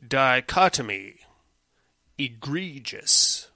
dichotomy. Egregious.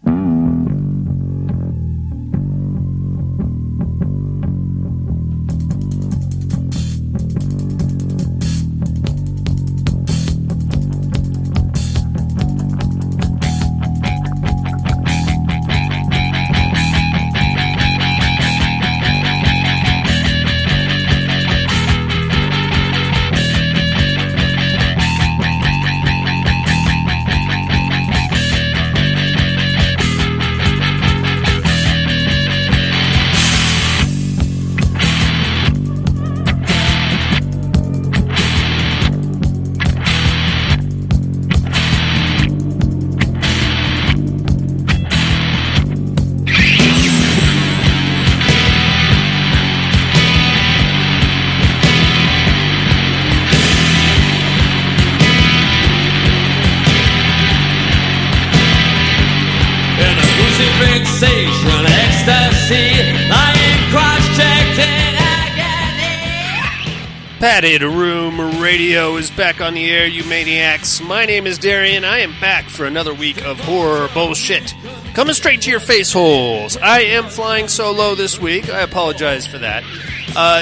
Fixation, ecstasy, lying cross-checked in agony. Padded Room Radio is back on the air, you maniacs. My name is Darian. I am back for another week of horror bullshit. Coming straight to your face holes. I am flying solo this week. I apologize for that.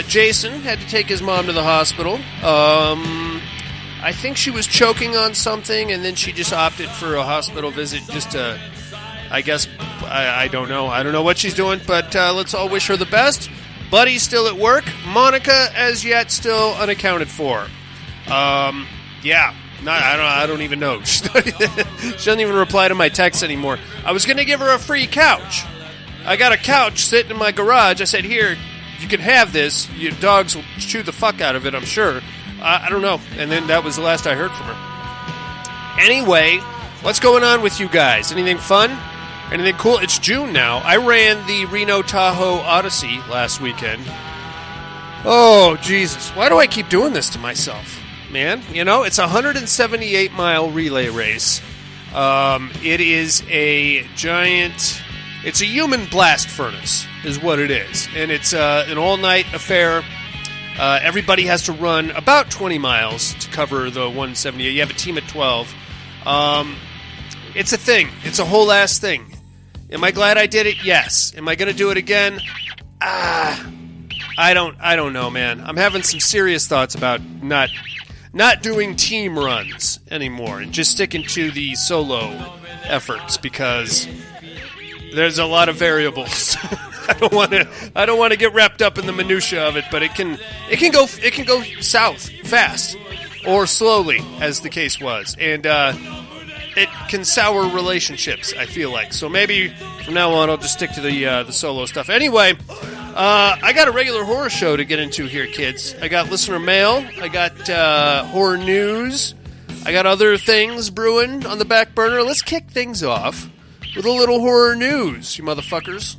Jason had to take his mom to the hospital. I think she was choking on something, and then she just opted for a hospital visit just to... I guess, I don't know. I don't know what she's doing, but let's all wish her the best. Buddy's still at work. Monica, as yet, still unaccounted for. Yeah. I don't even know. She doesn't even reply to my texts anymore. I was going to give her a free couch. I got a couch sitting in my garage. I said, here, you can have this. Your dogs will chew the fuck out of it, I'm sure. I don't know. And then that was the last I heard from her. Anyway, what's going on with you guys? Anything fun? Anything cool? It's June now. I ran the Reno Tahoe Odyssey last weekend. Oh, Jesus. Why do I keep doing this to myself? Man, you know, it's a 178-mile relay race. It is a giant... It's a human blast furnace, is what it is. And it's an all-night affair. Everybody has to run about 20 miles to cover the 178. You have a team of 12. It's a thing. It's a whole ass thing. Am I glad I did it? Yes. Am I going to do it again? I don't know, man. I'm having some serious thoughts about not doing team runs anymore and just sticking to the solo efforts because there's a lot of variables. I don't want to get wrapped up in the minutia of it, but it can go south fast or slowly, as the case was, and it can sour relationships, I feel like. So maybe from now on I'll just stick to the solo stuff. Anyway, I got a regular horror show to get into here, kids. I got listener mail. I got horror news. I got other things brewing on the back burner. Let's kick things off with a little horror news, you motherfuckers.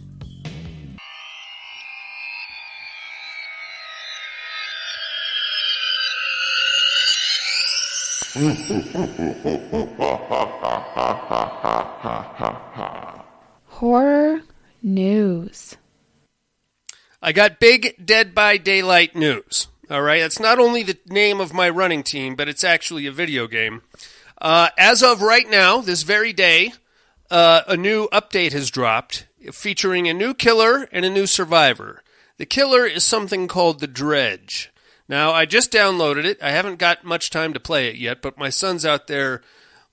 Horror news. I got big Dead by Daylight news. All right, that's not only the name of my running team, but it's actually a video game. As of right now, this very day, a new update has dropped featuring a new killer and a new survivor. The killer is something called the Dredge. Now, I just downloaded it. I haven't got much time to play it yet, but my son's out there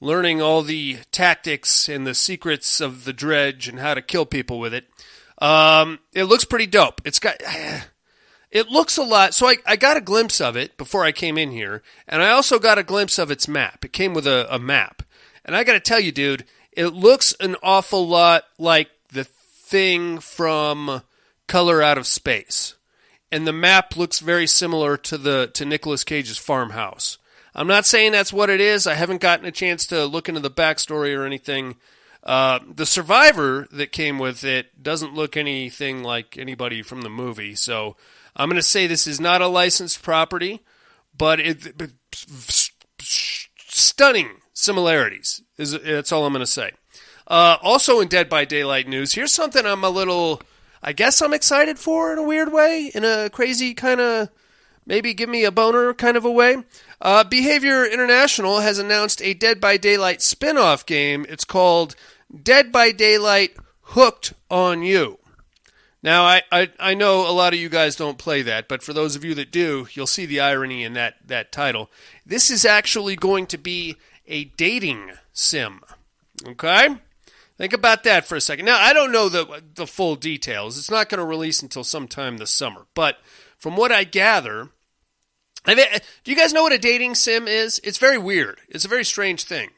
learning all the tactics and the secrets of the Dredge and how to kill people with it. It looks pretty dope. It looks a lot. So I got a glimpse of it before I came in here, and I also got a glimpse of its map. It came with a map. And I got to tell you, dude, it looks an awful lot like the thing from Color Out of Space. And the map looks very similar to Nicolas Cage's farmhouse. I'm not saying that's what it is. I haven't gotten a chance to look into the backstory or anything. The survivor that came with it doesn't look anything like anybody from the movie. So I'm going to say this is not a licensed property, but stunning similarities. That's all I'm going to say. Also in Dead by Daylight news, here's something I guess I'm excited for in a weird way, in a crazy kind of maybe give me a boner kind of a way. Behavior International has announced a Dead by Daylight spin-off game. It's called Dead by Daylight Hooked on You. Now, I know a lot of you guys don't play that, but for those of you that do, you'll see the irony in that title. This is actually going to be a dating sim. Okay? Think about that for a second. Now, I don't know the full details. It's not going to release until sometime this summer. But from what I gather, do you guys know what a dating sim is? It's very weird. It's a very strange thing.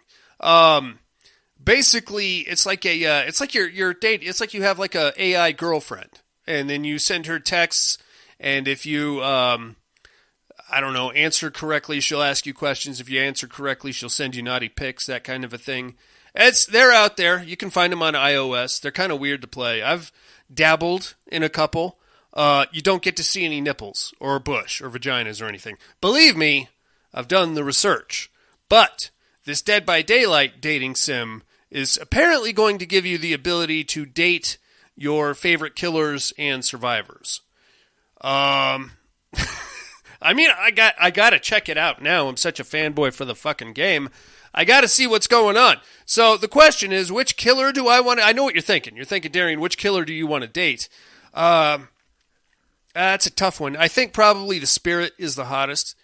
Basically, it's like your date. It's like you have like a AI girlfriend, and then you send her texts, and if you answer correctly, she'll ask you questions. If you answer correctly, she'll send you naughty pics, that kind of a thing. They're out there. You can find them on iOS. They're kind of weird to play. I've dabbled in a couple. You don't get to see any nipples or bush or vaginas or anything. Believe me, I've done the research. But this Dead by Daylight dating sim is apparently going to give you the ability to date your favorite killers and survivors. I mean, I got to check it out now. I'm such a fanboy for the fucking game. I got to see what's going on. So the question is, which killer do I want to... I know what you're thinking. You're thinking, Darian, which killer do you want to date? That's a tough one. I think probably the Spirit is the hottest.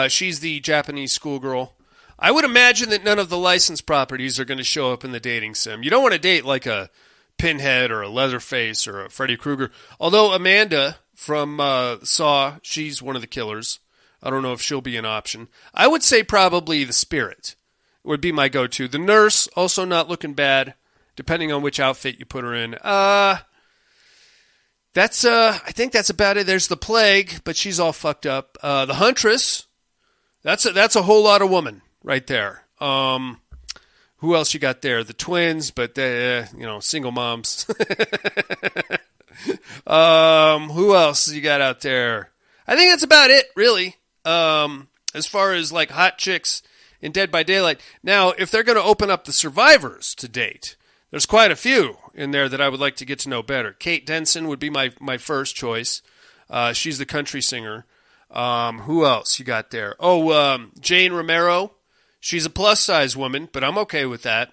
She's the Japanese schoolgirl. I would imagine that none of the licensed properties are going to show up in the dating sim. You don't want to date like a Pinhead or a Leatherface or a Freddy Krueger. Although Amanda from Saw, she's one of the killers. I don't know if she'll be an option. I would say probably the Spirit would be my go-to. The Nurse, also not looking bad, depending on which outfit you put her in. I think that's about it. There's the Plague, but she's all fucked up. The Huntress, that's a whole lot of woman right there. Who else you got there? The Twins, but single moms. Who else you got out there? I think that's about it, really. As far as like hot chicks in Dead by Daylight. Now, if they're going to open up the survivors to date, there's quite a few in there that I would like to get to know better. Kate Denson would be my first choice. She's the country singer. Who else you got there? Jane Romero. She's a plus-size woman, but I'm okay with that.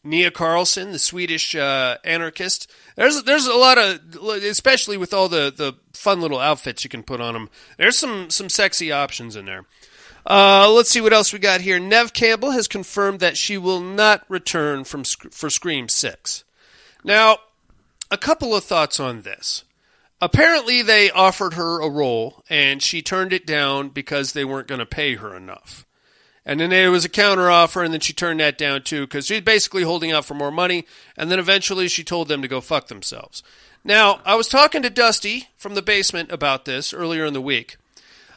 Nia Carlson, the Swedish anarchist. There's a lot of, especially with all the fun little outfits you can put on them. There's some sexy options in there. Let's see what else we got here. Neve Campbell has confirmed that she will not return for Scream 6. Now, a couple of thoughts on this. Apparently, they offered her a role, and she turned it down because they weren't going to pay her enough. And then there was a counteroffer, and then she turned that down too, because she's basically holding out for more money, and then eventually she told them to go fuck themselves. Now, I was talking to Dusty from the basement about this earlier in the week.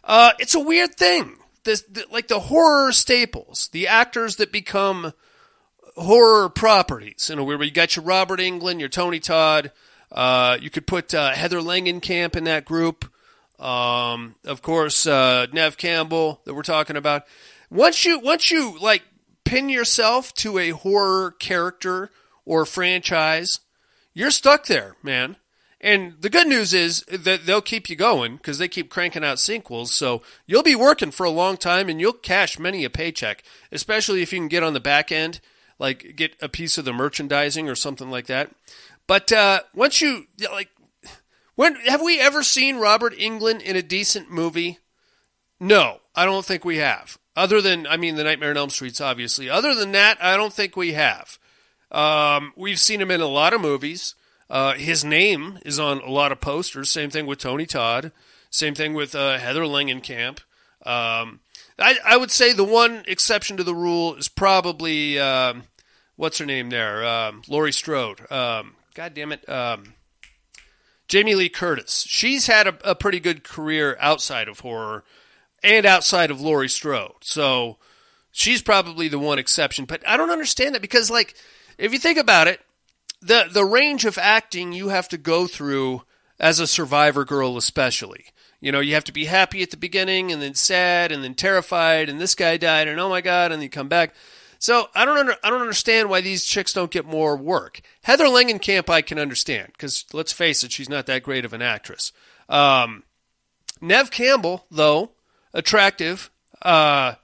It's a weird thing. Like the horror staples, the actors that become horror properties. In a weird way, you got your Robert Englund, your Tony Todd. You could put Heather Langenkamp in that group. Of course, Neve Campbell that we're talking about. Once you like pin yourself to a horror character or franchise, you're stuck there, man. And the good news is that they'll keep you going because they keep cranking out sequels. So you'll be working for a long time and you'll cash many a paycheck, especially if you can get on the back end, like get a piece of the merchandising or something like that. But once you when have we ever seen Robert Englund in a decent movie? No, I don't think we have. Other than, The Nightmare on Elm Street's, obviously. Other than that, I don't think we have. We've seen him in a lot of movies. His name is on a lot of posters. Same thing with Tony Todd. Same thing with Heather Langenkamp. I would say the one exception to the rule is probably, what's her name there? Laurie Strode. God damn it. Jamie Lee Curtis. She's had a pretty good career outside of horror and outside of Laurie Strode. So she's probably the one exception. But I don't understand that because, if you think about it, the range of acting you have to go through as a survivor girl especially. You have to be happy at the beginning and then sad and then terrified and this guy died and oh my God, and then you come back. So I don't understand why these chicks don't get more work. Heather Langenkamp I can understand because let's face it, she's not that great of an actress. Nev Campbell, though, attractive. I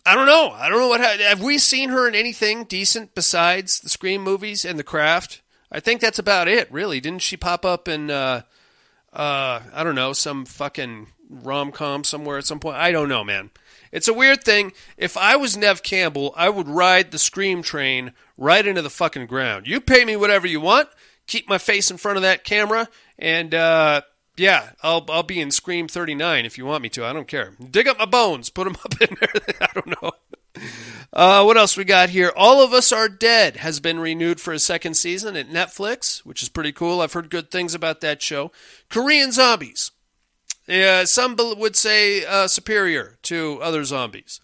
don't know. I don't know what have we seen her in anything decent besides the Scream movies and The Craft? I think that's about it, really. Didn't she pop up in I don't know, some fucking rom-com somewhere at some point? I don't know, man. It's a weird thing. If I was Nev Campbell, I would ride the Scream train right into the fucking ground. You pay me whatever you want. Keep my face in front of that camera, and yeah, I'll be in Scream 39 if you want me to. I don't care. Dig up my bones. Put them up in there. I don't know. What else we got here? All of Us Are Dead has been renewed for a second season at Netflix, which is pretty cool. I've heard good things about that show. Korean Zombies. Some would say superior to other zombies.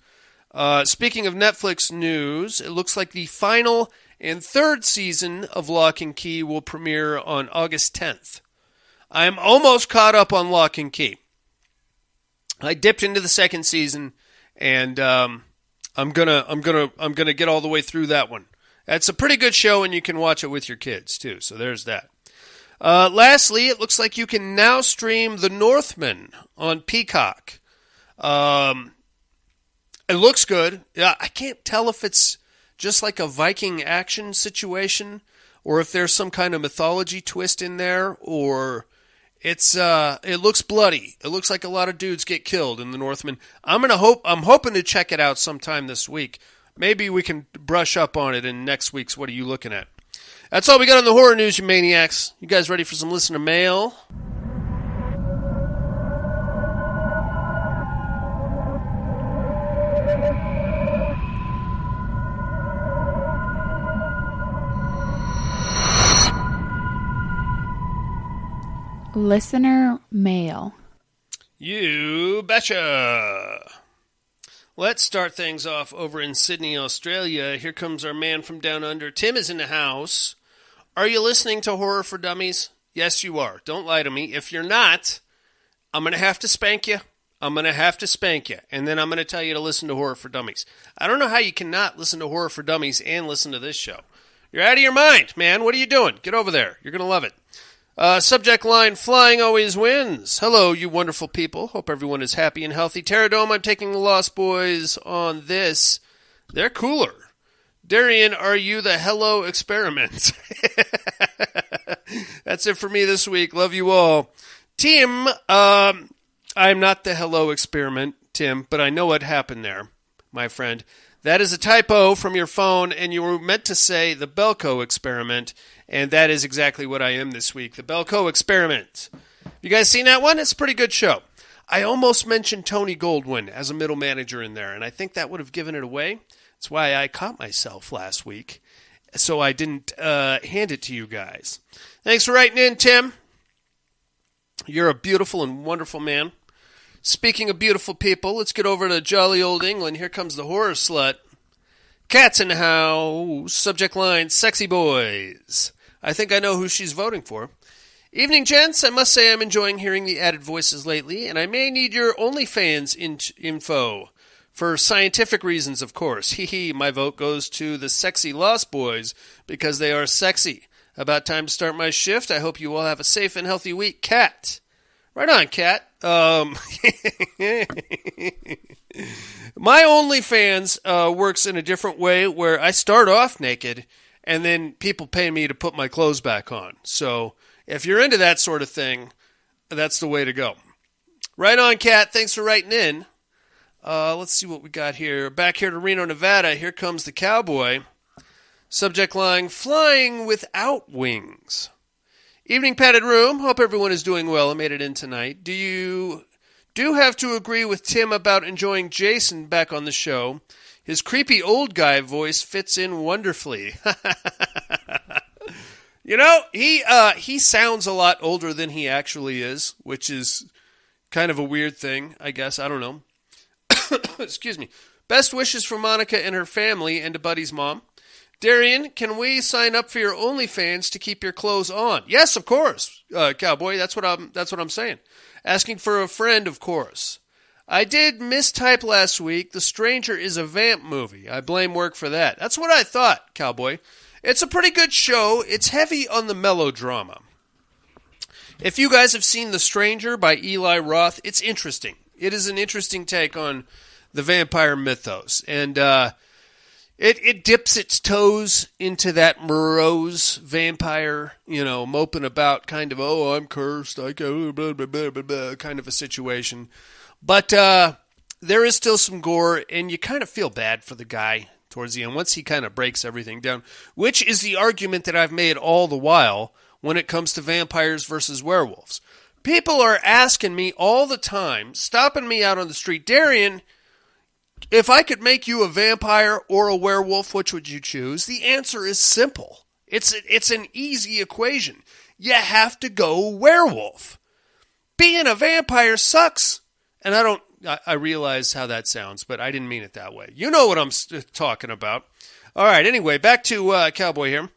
Speaking of Netflix news, it looks like the final and third season of Lock and Key will premiere on August 10th. I'm almost caught up on Lock and Key. I dipped into the second season, and I'm gonna get all the way through that one. That's a pretty good show, and you can watch it with your kids too. So there's that. Lastly, it looks like you can now stream The Northman on Peacock. It looks good. Yeah, I can't tell if it's just like a Viking action situation, or if there's some kind of mythology twist in there, or it looks bloody. It looks like a lot of dudes get killed in The Northman. I'm hoping to check it out sometime this week. Maybe we can brush up on it in next week's What Are You Looking At? That's all we got on the horror news, you maniacs. You guys ready for some listener mail? Listener mail. You betcha. Let's start things off over in Sydney, Australia. Here comes our man from down under. Tim is in the house. Are you listening to Horror for Dummies? Yes, you are. Don't lie to me. If you're not, I'm going to have to spank you. And then I'm going to tell you to listen to Horror for Dummies. I don't know how you cannot listen to Horror for Dummies and listen to this show. You're out of your mind, man. What are you doing? Get over there. You're going to love it. Subject line, flying always wins. Hello, you wonderful people. Hope everyone is happy and healthy. Terradome, I'm taking the Lost Boys on this. They're cooler. Darian, are you the Hello Experiment? That's it for me this week. Love you all. Tim, I'm not the Hello Experiment, Tim, but I know what happened there, my friend. That is a typo from your phone, and you were meant to say the Belko Experiment, and that is exactly what I am this week, the Belko Experiment. You guys seen that one? It's a pretty good show. I almost mentioned Tony Goldwyn as a middle manager in there, and I think that would have given it away. That's why I caught myself last week, so I didn't hand it to you guys. Thanks for writing in, Tim. You're a beautiful and wonderful man. Speaking of beautiful people, let's get over to jolly old England. Here comes the horror slut. Cat's in the house. Subject line, sexy boys. I think I know who she's voting for. Evening, gents. I must say I'm enjoying hearing the added voices lately, and I may need your OnlyFans info. For scientific reasons, of course. Hee, my vote goes to the sexy Lost Boys because they are sexy. About time to start my shift. I hope you all have a safe and healthy week. Cat. Right on, Cat. My OnlyFans works in a different way where I start off naked and then people pay me to put my clothes back on. So if you're into that sort of thing, that's the way to go. Right on, Cat. Thanks for writing in. Let's see what we got here. Back here to Reno, Nevada. Here comes the cowboy. Subject line, flying without wings. Evening, padded room. Hope everyone is doing well and made it in tonight. Do have to agree with Tim about enjoying Jason back on the show. His creepy old guy voice fits in wonderfully. You know, he sounds a lot older than he actually is, which is kind of a weird thing, I guess. I don't know. Excuse me. Best wishes for Monica and her family and to Buddy's mom. Darian, can we sign up for your OnlyFans to keep your clothes on? Yes, of course, cowboy. That's what I'm saying. Asking for a friend, of course. I did mistype last week. The Stranger is a vamp movie. I blame work for that. That's what I thought, cowboy. It's a pretty good show. It's heavy on the melodrama. If you guys have seen The Stranger by Eli Roth, it's interesting. It is an interesting take on the vampire mythos. And it dips its toes into that morose vampire, moping about kind of, oh, I'm cursed, I go, blah, blah, blah, blah, blah, kind of a situation. But there is still some gore, and you kind of feel bad for the guy towards the end, once he kind of breaks everything down, which is the argument that I've made all the while when it comes to vampires versus werewolves. People are asking me all the time, stopping me out on the street, Darian, if I could make you a vampire or a werewolf, which would you choose? The answer is simple. It's an easy equation. You have to go werewolf. Being a vampire sucks. And I realize how that sounds, but I didn't mean it that way. You know what I'm talking about. All right, anyway, back to Cowboy here.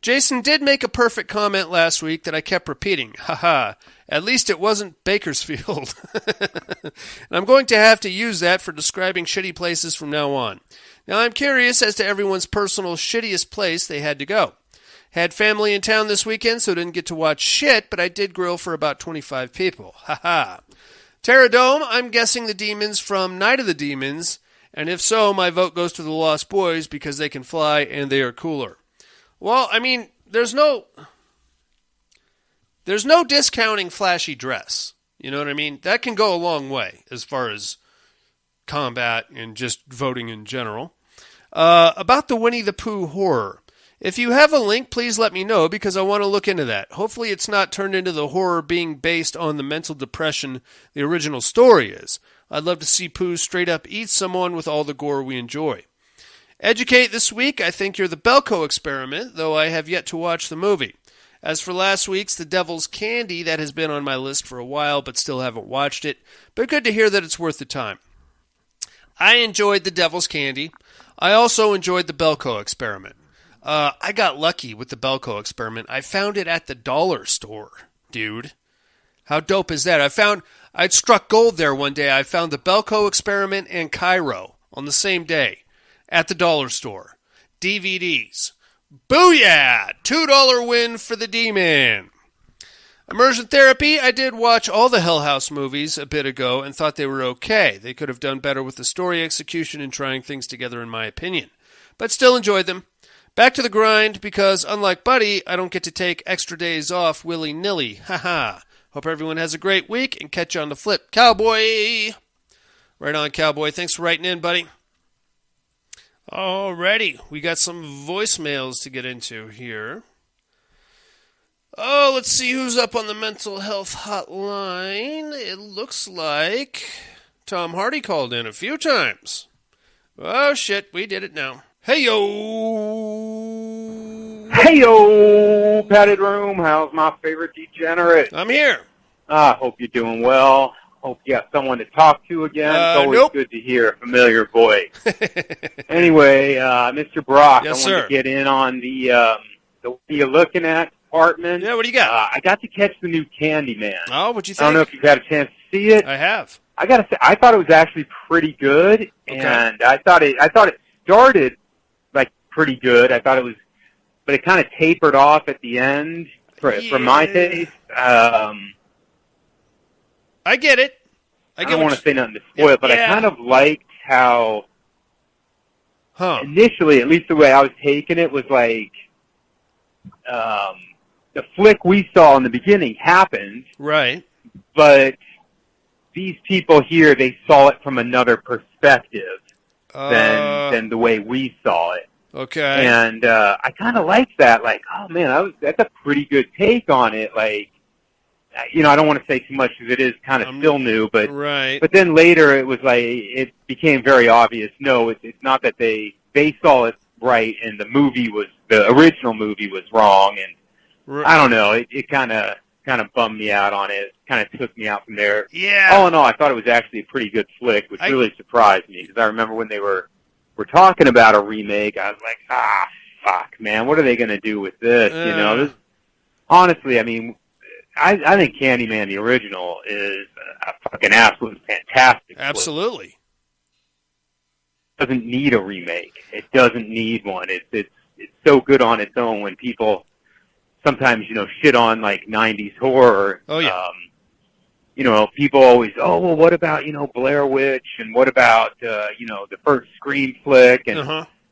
Jason did make a perfect comment last week that I kept repeating. Haha, at least it wasn't Bakersfield. And I'm going to have to use that for describing shitty places from now on. Now, I'm curious as to everyone's personal shittiest place they had to go. Had family in town this weekend, so didn't get to watch shit, but I did grill for about 25 people. Haha. Terradome, I'm guessing the demons from Night of the Demons, and if so, my vote goes to the Lost Boys because they can fly and they are cooler. Well, I mean, there's no discounting flashy dress. You know what I mean? That can go a long way as far as combat and just voting in general. About the Winnie the Pooh horror. If you have a link, please let me know because I want to look into that. Hopefully it's not turned into the horror being based on the mental depression the original story is. I'd love to see Pooh straight up eat someone with all the gore we enjoy. Educate this week, I think you're the Belko Experiment, though I have yet to watch the movie. As for last week's The Devil's Candy, that has been on my list for a while, but still haven't watched it. But good to hear that it's worth the time. I enjoyed The Devil's Candy. I also enjoyed The Belko Experiment. I got lucky with The Belko Experiment. I found it at the dollar store, dude. How dope is that? I'd struck gold there one day. I found The Belko Experiment and Cairo on the same day. At the dollar store. DVDs. Booyah! $2 win for the D-Man. Immersion Therapy. I did watch all the Hell House movies a bit ago and thought they were okay. They could have done better with the story execution and trying things together in my opinion. But still enjoyed them. Back to the grind because, unlike Buddy, I don't get to take extra days off willy-nilly. Haha. Hope everyone has a great week and catch you on the flip. Cowboy! Right on, Cowboy. Thanks for writing in, buddy. Alrighty, we got some voicemails to get into here. Oh, let's see who's up on the mental health hotline. It looks like Tom Hardy called in a few times. Oh, shit, we did it now. Hey-yo! Hey-yo, padded room. How's my favorite degenerate? I'm here. Hope you're doing well. Hope you got someone to talk to again. It's always nope. good to hear a familiar voice. Anyway, Mr. Brock, yes, I wanted to get in on the what you're looking at department. Yeah, what do you got? I got to catch the new Candyman. Oh, what'd you think? I don't know if you've had a chance to see it. I have. I got to say, I thought it was actually pretty good, Okay. and I thought it started like pretty good. I thought it was, but it kind of tapered off at the end for my taste. I get it. I don't want to say nothing to spoil it, but I kind of liked how initially, at least the way I was taking it, was like the flick we saw in the beginning happened. Right. But these people here, they saw it from another perspective than the way we saw it. Okay. And I kind of liked that. Like, oh, man, that's a pretty good take on it. Like, you know, I don't want to say too much because it is kind of still new, but right. But then later it was like it became very obvious. No, it's not that they saw it right, and the original movie was wrong, and I don't know. It kind of bummed me out on it. Kind of took me out from there. Yeah. All in all, I thought it was actually a pretty good flick, which really surprised me because I remember when they were talking about a remake, I was like, fuck, man, what are they going to do with this? You know, honestly, I mean. I think Candyman, the original, is a fucking absolute fantastic. Absolutely. It doesn't need a remake. It doesn't need one. It's so good on its own when people sometimes, shit on like 90s horror. Oh, yeah. People always, well, what about, Blair Witch, and what about, the first Scream flick, and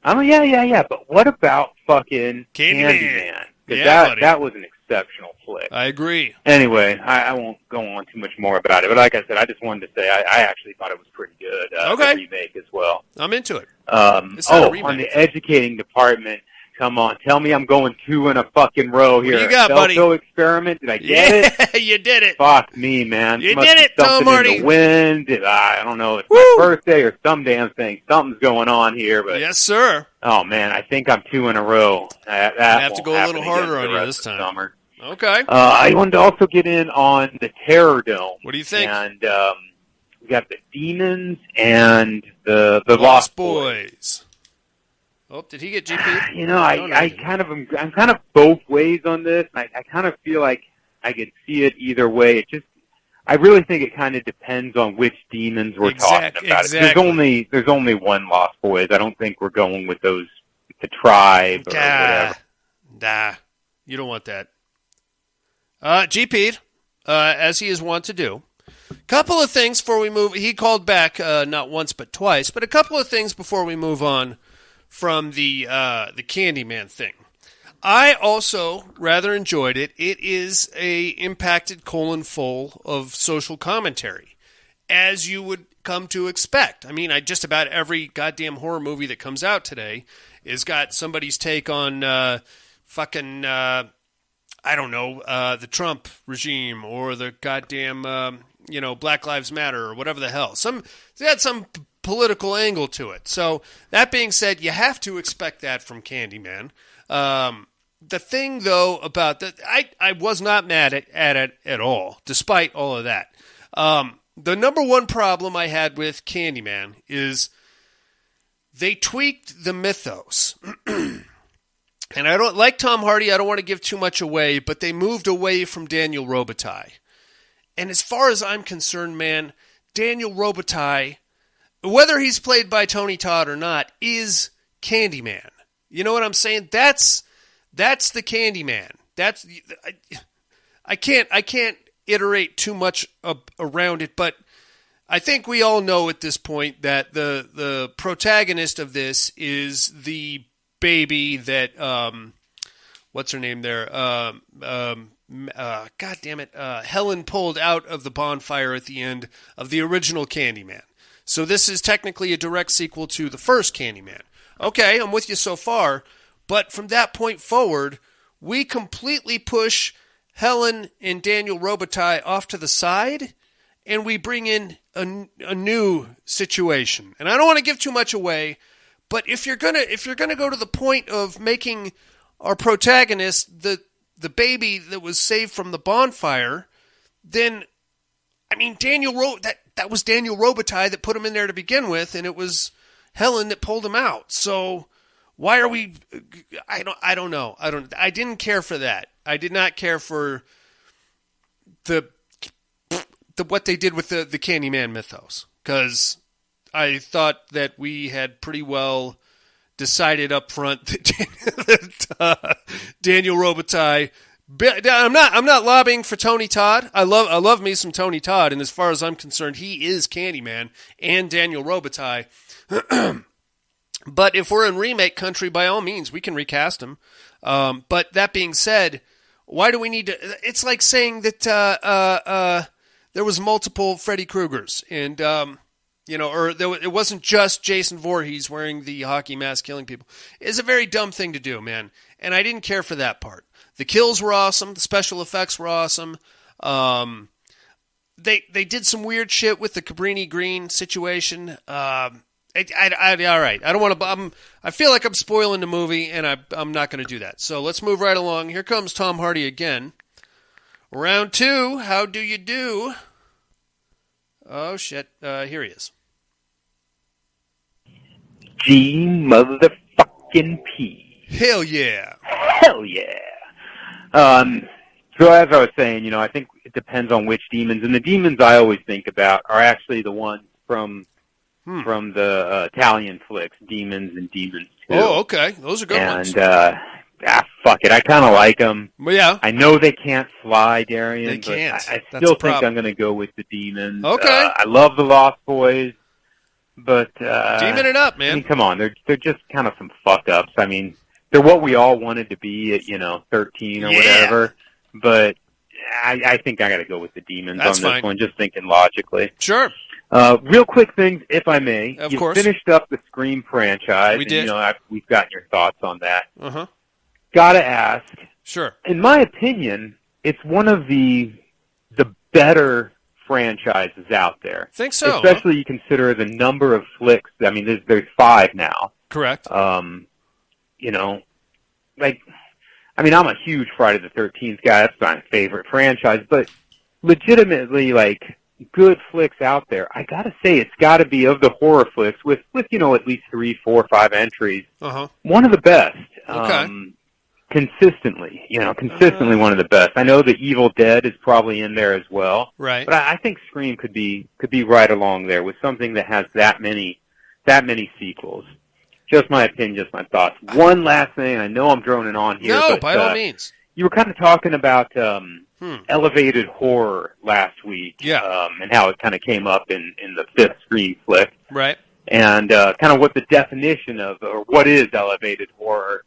I'm like, yeah, but what about fucking Candyman? Because that was an exceptional flick. I agree. Anyway, I won't go on too much more about it, but like I said, I just wanted to say I actually thought it was pretty good. The remake as well. I'm into it. It's not a remake. On the educating department, come on, tell me I'm going 2 in a fucking row here. What you got, buddy? Felco experiment, did I get it? You did it. Fuck me, man. You did it, Tom Hardy. In the wind. I don't know. It's my birthday or some damn thing. Something's going on here, but yes, sir. Oh man, I think I'm 2 in a row. That I have to go a little harder on you this time. Summer. Okay. I wanted to also get in on the Terror Dome. What do you think? And we got the Demons and the Lost Boys. Oh, did he get GP? I'm kind of both ways on this. I kind of feel like I could see it either way. I really think it kind of depends on which demons we're talking about. Exactly. There's only one Lost Boys. I don't think we're going with the tribe or whatever. Nah, you don't want that. GP'd, as he is wont to do. Couple of things before we move. He called back not once but twice, but a couple of things before we move on from the Candyman thing. I also rather enjoyed it. It is a impacted colon full of social commentary, as you would come to expect. I mean, just about every goddamn horror movie that comes out today has got somebody's take on the Trump regime or the goddamn Black Lives Matter or whatever the hell. They had some political angle to it. So that being said, you have to expect that from Candyman. The thing, though, about that, I was not mad at it at all, despite all of that. The number one problem I had with Candyman is they tweaked the mythos. And I don't like Tom Hardy. I don't want to give too much away, but they moved away from Daniel Robitaille. And as far as I'm concerned, man, Daniel Robitaille, whether he's played by Tony Todd or not, is Candyman. You know what I'm saying? That's the Candyman. I can't iterate too much around it, but I think we all know at this point that the protagonist of this is the baby that what's her name there? God damn it! Helen pulled out of the bonfire at the end of the original Candyman. So this is technically a direct sequel to the first Candyman. Okay, I'm with you so far. But from that point forward, we completely push Helen and Daniel Robitaille off to the side, and we bring in a new situation. And I don't want to give too much away, but if you're gonna go to the point of making our protagonist the baby that was saved from the bonfire, then I mean that was Daniel Robitaille that put him in there to begin with, and it was Helen that pulled him out. So why are we? I don't know. I didn't care for that. I did not care for the what they did with the Candyman mythos, because I thought that we had pretty well decided up front that Daniel Robitaille. I'm not lobbying for Tony Todd. I love me some Tony Todd, and as far as I'm concerned, he is Candyman and Daniel Robitaille. But if we're in remake country, by all means, we can recast him. But that being said, why do we need to? It's like saying that there was multiple Freddy Kruegers, and it wasn't just Jason Voorhees wearing the hockey mask killing people. It's a very dumb thing to do, man. And I didn't care for that part. The kills were awesome. The special effects were awesome. They did some weird shit with the Cabrini Green situation. All right. I don't want to. I feel like I'm spoiling the movie, and I'm not going to do that. So let's move right along. Here comes Tom Hardy again. Round 2. How do you do? Oh shit! Here he is. G motherfucking P. Hell yeah! Hell yeah! So as I was saying, I think it depends on which demons, and the demons I always think about are actually the ones from the Italian flicks, Demons and Demons 2. Oh, okay. Those are good ones. And fuck it. I kind of like them. Well, yeah. I know they can't fly, Darian. They can't. But I That's still a think problem. I'm going to go with the Demons. Okay. I love the Lost Boys, but Demon it up, man. I mean, come on. They're just kind of some fuck ups. I mean, they're what we all wanted to be at 13 or whatever. But I think I got to go with the Demons That's on this fine. one. Just thinking logically. Sure. Real quick things, if I may. Of you course. finished up the Scream franchise. We did. And, we've gotten your thoughts on that. Uh-huh. Gotta ask. Sure. In my opinion, it's one of the better franchises out there. Think so. Especially you consider the number of flicks. I mean, there's 5 now. Correct. I'm a huge Friday the 13th guy. That's my favorite franchise. But legitimately, good flicks out there. I gotta say, it's gotta be of the horror flicks with at least 3, 4, 5 entries. Uh-huh. One of the best. Okay. Consistently one of the best. I know the Evil Dead is probably in there as well. Right. But I think Scream could be right along there with something that has that many sequels. Just my opinion, just my thoughts. One last thing, I know I'm droning on here. No, but, by all means. You were kind of talking about elevated horror last week. Yeah. And how it kind of came up in the 5th Scream flick. Right. And kind of what the definition of, or what is elevated horror.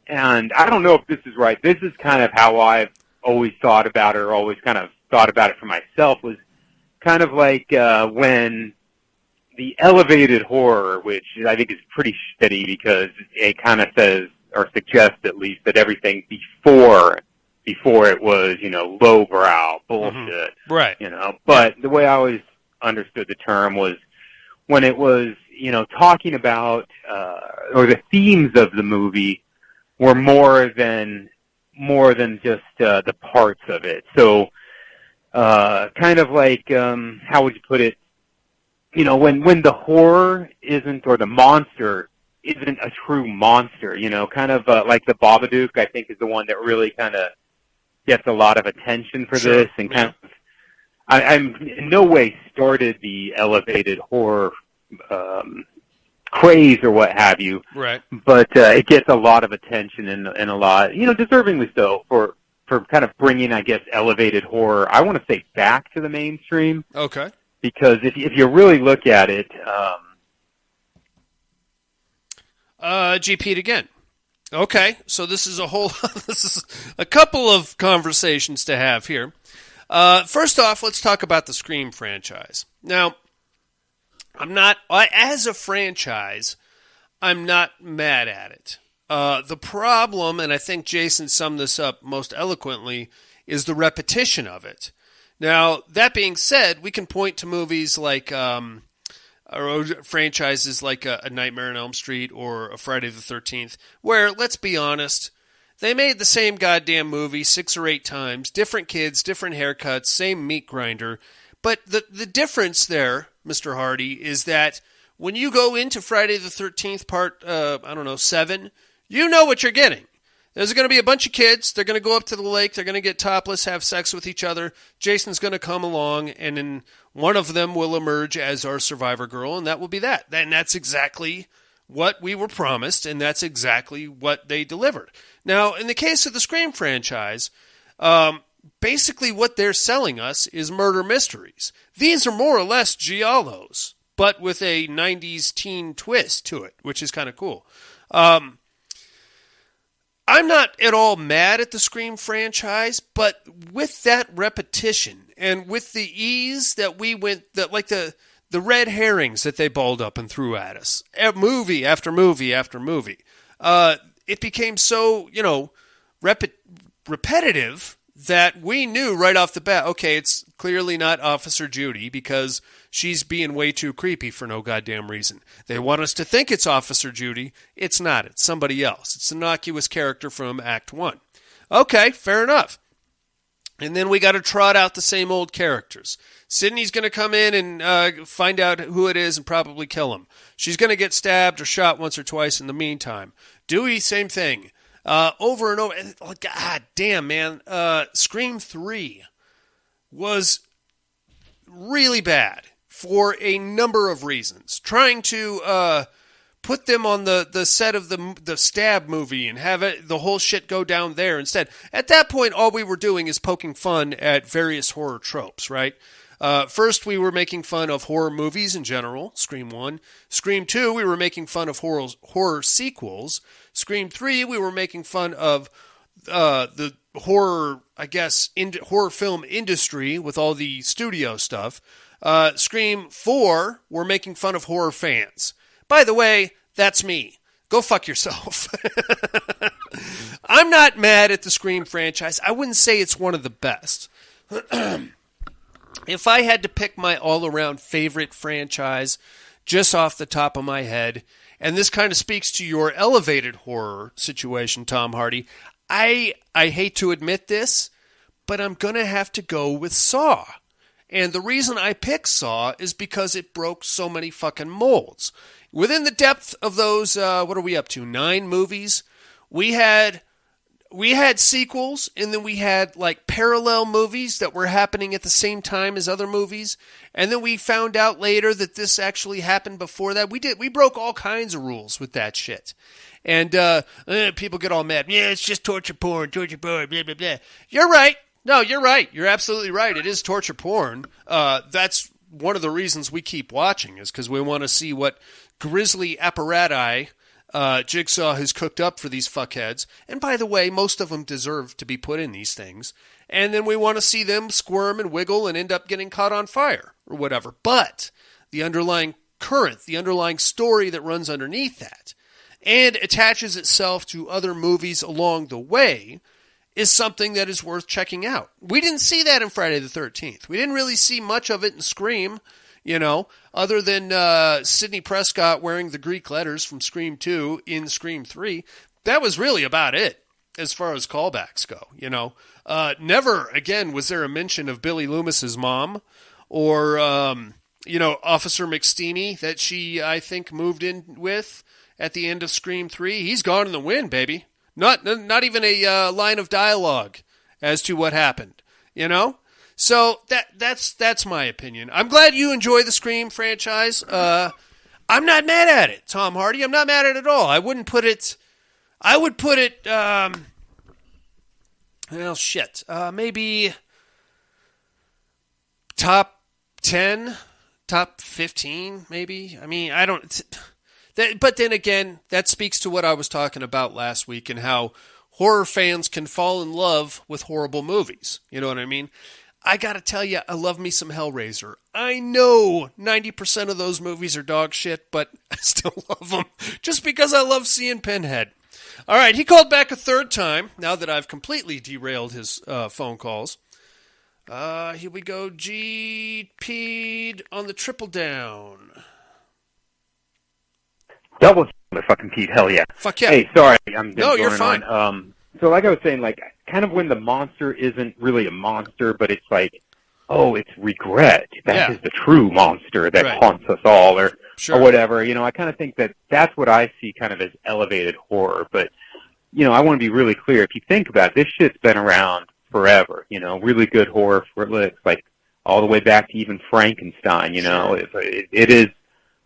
And I don't know if this is right. This is kind of how I've always thought about it, or always kind of thought about it for myself, was kind of like when the elevated horror, which I think is pretty shitty because it kind of says, or suggests at least, that everything before it was, lowbrow bullshit. Mm-hmm. Right. But the way I always understood the term was when it was, talking about, or the themes of the movie were more than just the parts of it. So, kind of like, how would you put it? When the horror isn't, or the monster isn't a true monster. Kind of like the Babadook, I think, is the one that really kind of gets a lot of attention for this, and kind of, I'm in no way started the elevated horror craze or what have you. Right. But it gets a lot of attention and a lot, deservingly so, for kind of bringing, I guess, elevated horror, I want to say, back to the mainstream. Okay. Because if you really look at it, GP'd again. Okay, so this is this is a couple of conversations to have here. First off, let's talk about the Scream franchise. Now, as a franchise, I'm not mad at it. The problem, and I think Jason summed this up most eloquently, is the repetition of it. Now, that being said, we can point to movies like, or franchises like a Nightmare on Elm Street or a Friday the 13th, where, let's be honest, they made the same goddamn movie 6 or 8 times, different kids, different haircuts, same meat grinder. But the difference there, Mr. Hardy, is that when you go into Friday the 13th part, 7, you know what you're getting. There's going to be a bunch of kids. They're going to go up to the lake. They're going to get topless, have sex with each other. Jason's going to come along, and then one of them will emerge as our survivor girl, and that will be that. And that's exactly what we were promised, and that's exactly what they delivered. Now, in the case of the Scream franchise, basically what they're selling us is murder mysteries. These are more or less giallos, but with a 90s teen twist to it, which is kind of cool. I'm not at all mad at the Scream franchise, but with that repetition and with the ease that we went, like the red herrings that they balled up and threw at us, movie after movie after movie, it became so, repetitive that we knew right off the bat, okay, it's clearly not Officer Judy because she's being way too creepy for no goddamn reason. They want us to think it's Officer Judy. It's not. It's somebody else. It's an innocuous character from Act 1. Okay, fair enough. And then we got to trot out the same old characters. Sydney's going to come in and find out who it is and probably kill him. She's going to get stabbed or shot once or twice in the meantime. Dewey, same thing. Over and over. God damn, man. Scream 3 was really bad for a number of reasons. Trying to put them on the set of the Stab movie and have the whole shit go down there instead. At that point, all we were doing is poking fun at various horror tropes, right? First, we were making fun of horror movies in general, Scream 1. Scream 2, we were making fun of horror sequels. Scream 3, we were making fun of the horror, I guess, horror film industry with all the studio stuff. Scream 4, we're making fun of horror fans. By the way, that's me. Go fuck yourself. I'm not mad at the Scream franchise. I wouldn't say it's one of the best. If I had to pick my all-around favorite franchise just off the top of my head, and this kind of speaks to your elevated horror situation, Tom Hardy, I hate to admit this, but I'm going to have to go with Saw. And the reason I pick Saw is because it broke so many fucking molds. Within the depth of those, what are we up to, 9 movies, we had sequels, and then we had like parallel movies that were happening at the same time as other movies, and then we found out later that this actually happened before that. We broke all kinds of rules with that shit. And people get all mad. Yeah, it's just torture porn, blah, blah, blah. You're right. No, you're right. You're absolutely right. It is torture porn. That's one of the reasons we keep watching, is because we want to see what grisly apparatus Jigsaw has cooked up for these fuckheads. And by the way, most of them deserve to be put in these things. And then we want to see them squirm and wiggle and end up getting caught on fire or whatever. But the underlying current, the underlying story that runs underneath that and attaches itself to other movies along the way is something that is worth checking out. We didn't see that in Friday the 13th. We didn't really see much of it in Scream, other than Sidney Prescott wearing the Greek letters from Scream 2 in Scream 3. That was really about it as far as callbacks go, Never again was there a mention of Billy Loomis's mom or, Officer McSteamy that she, I think, moved in with at the end of Scream 3. He's gone in the wind, baby. Not even a line of dialogue as to what happened, So that's my opinion. I'm glad you enjoy the Scream franchise. I'm not mad at it, Tom Hardy. I'm not mad at it at all. I would put it, maybe top 10, top 15, maybe. I mean, I don't... But then again, that speaks to what I was talking about last week and how horror fans can fall in love with horrible movies. You know what I mean? I gotta tell you, I love me some Hellraiser. I know 90% of those movies are dog shit, but I still love them just because I love seeing Pinhead. All right, he called back a third time, now that I've completely derailed his phone calls. Here we go, GP'd on the triple down. Double fucking Pete, hell yeah. Fuck yeah. Hey, sorry, I'm No, you're fine. So like I was saying, like, kind of when the monster isn't really a monster, but it's like, oh, it's regret. That is the true monster that haunts us all, or whatever. I kind of think that that's what I see kind of as elevated horror. But, I want to be really clear. If you think about it, this shit's been around forever, really good horror flicks, like all the way back to even Frankenstein, it is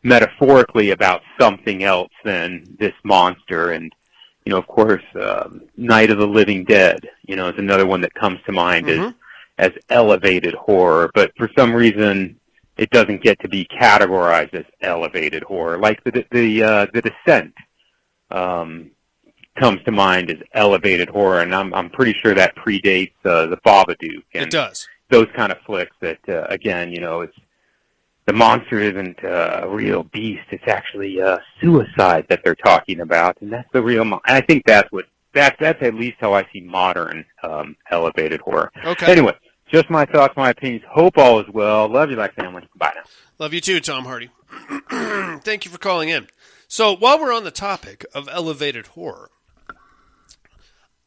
metaphorically about something else than this monster. And, of course, Night of the Living Dead, is another one that comes to mind as elevated horror. But for some reason, it doesn't get to be categorized as elevated horror. Like the Descent comes to mind as elevated horror, and I'm pretty sure that predates the Babadook. And it does. Those kind of flicks that, again, it's the monster isn't a real beast. It's actually suicide that they're talking about, and that's the real. And I think that's at least how I see modern elevated horror. Okay. Anyway, just my thoughts, my opinions. Hope all is well. Love you like family. Bye now. Love you too, Tom Hardy. Thank you for calling in. So while we're on the topic of elevated horror,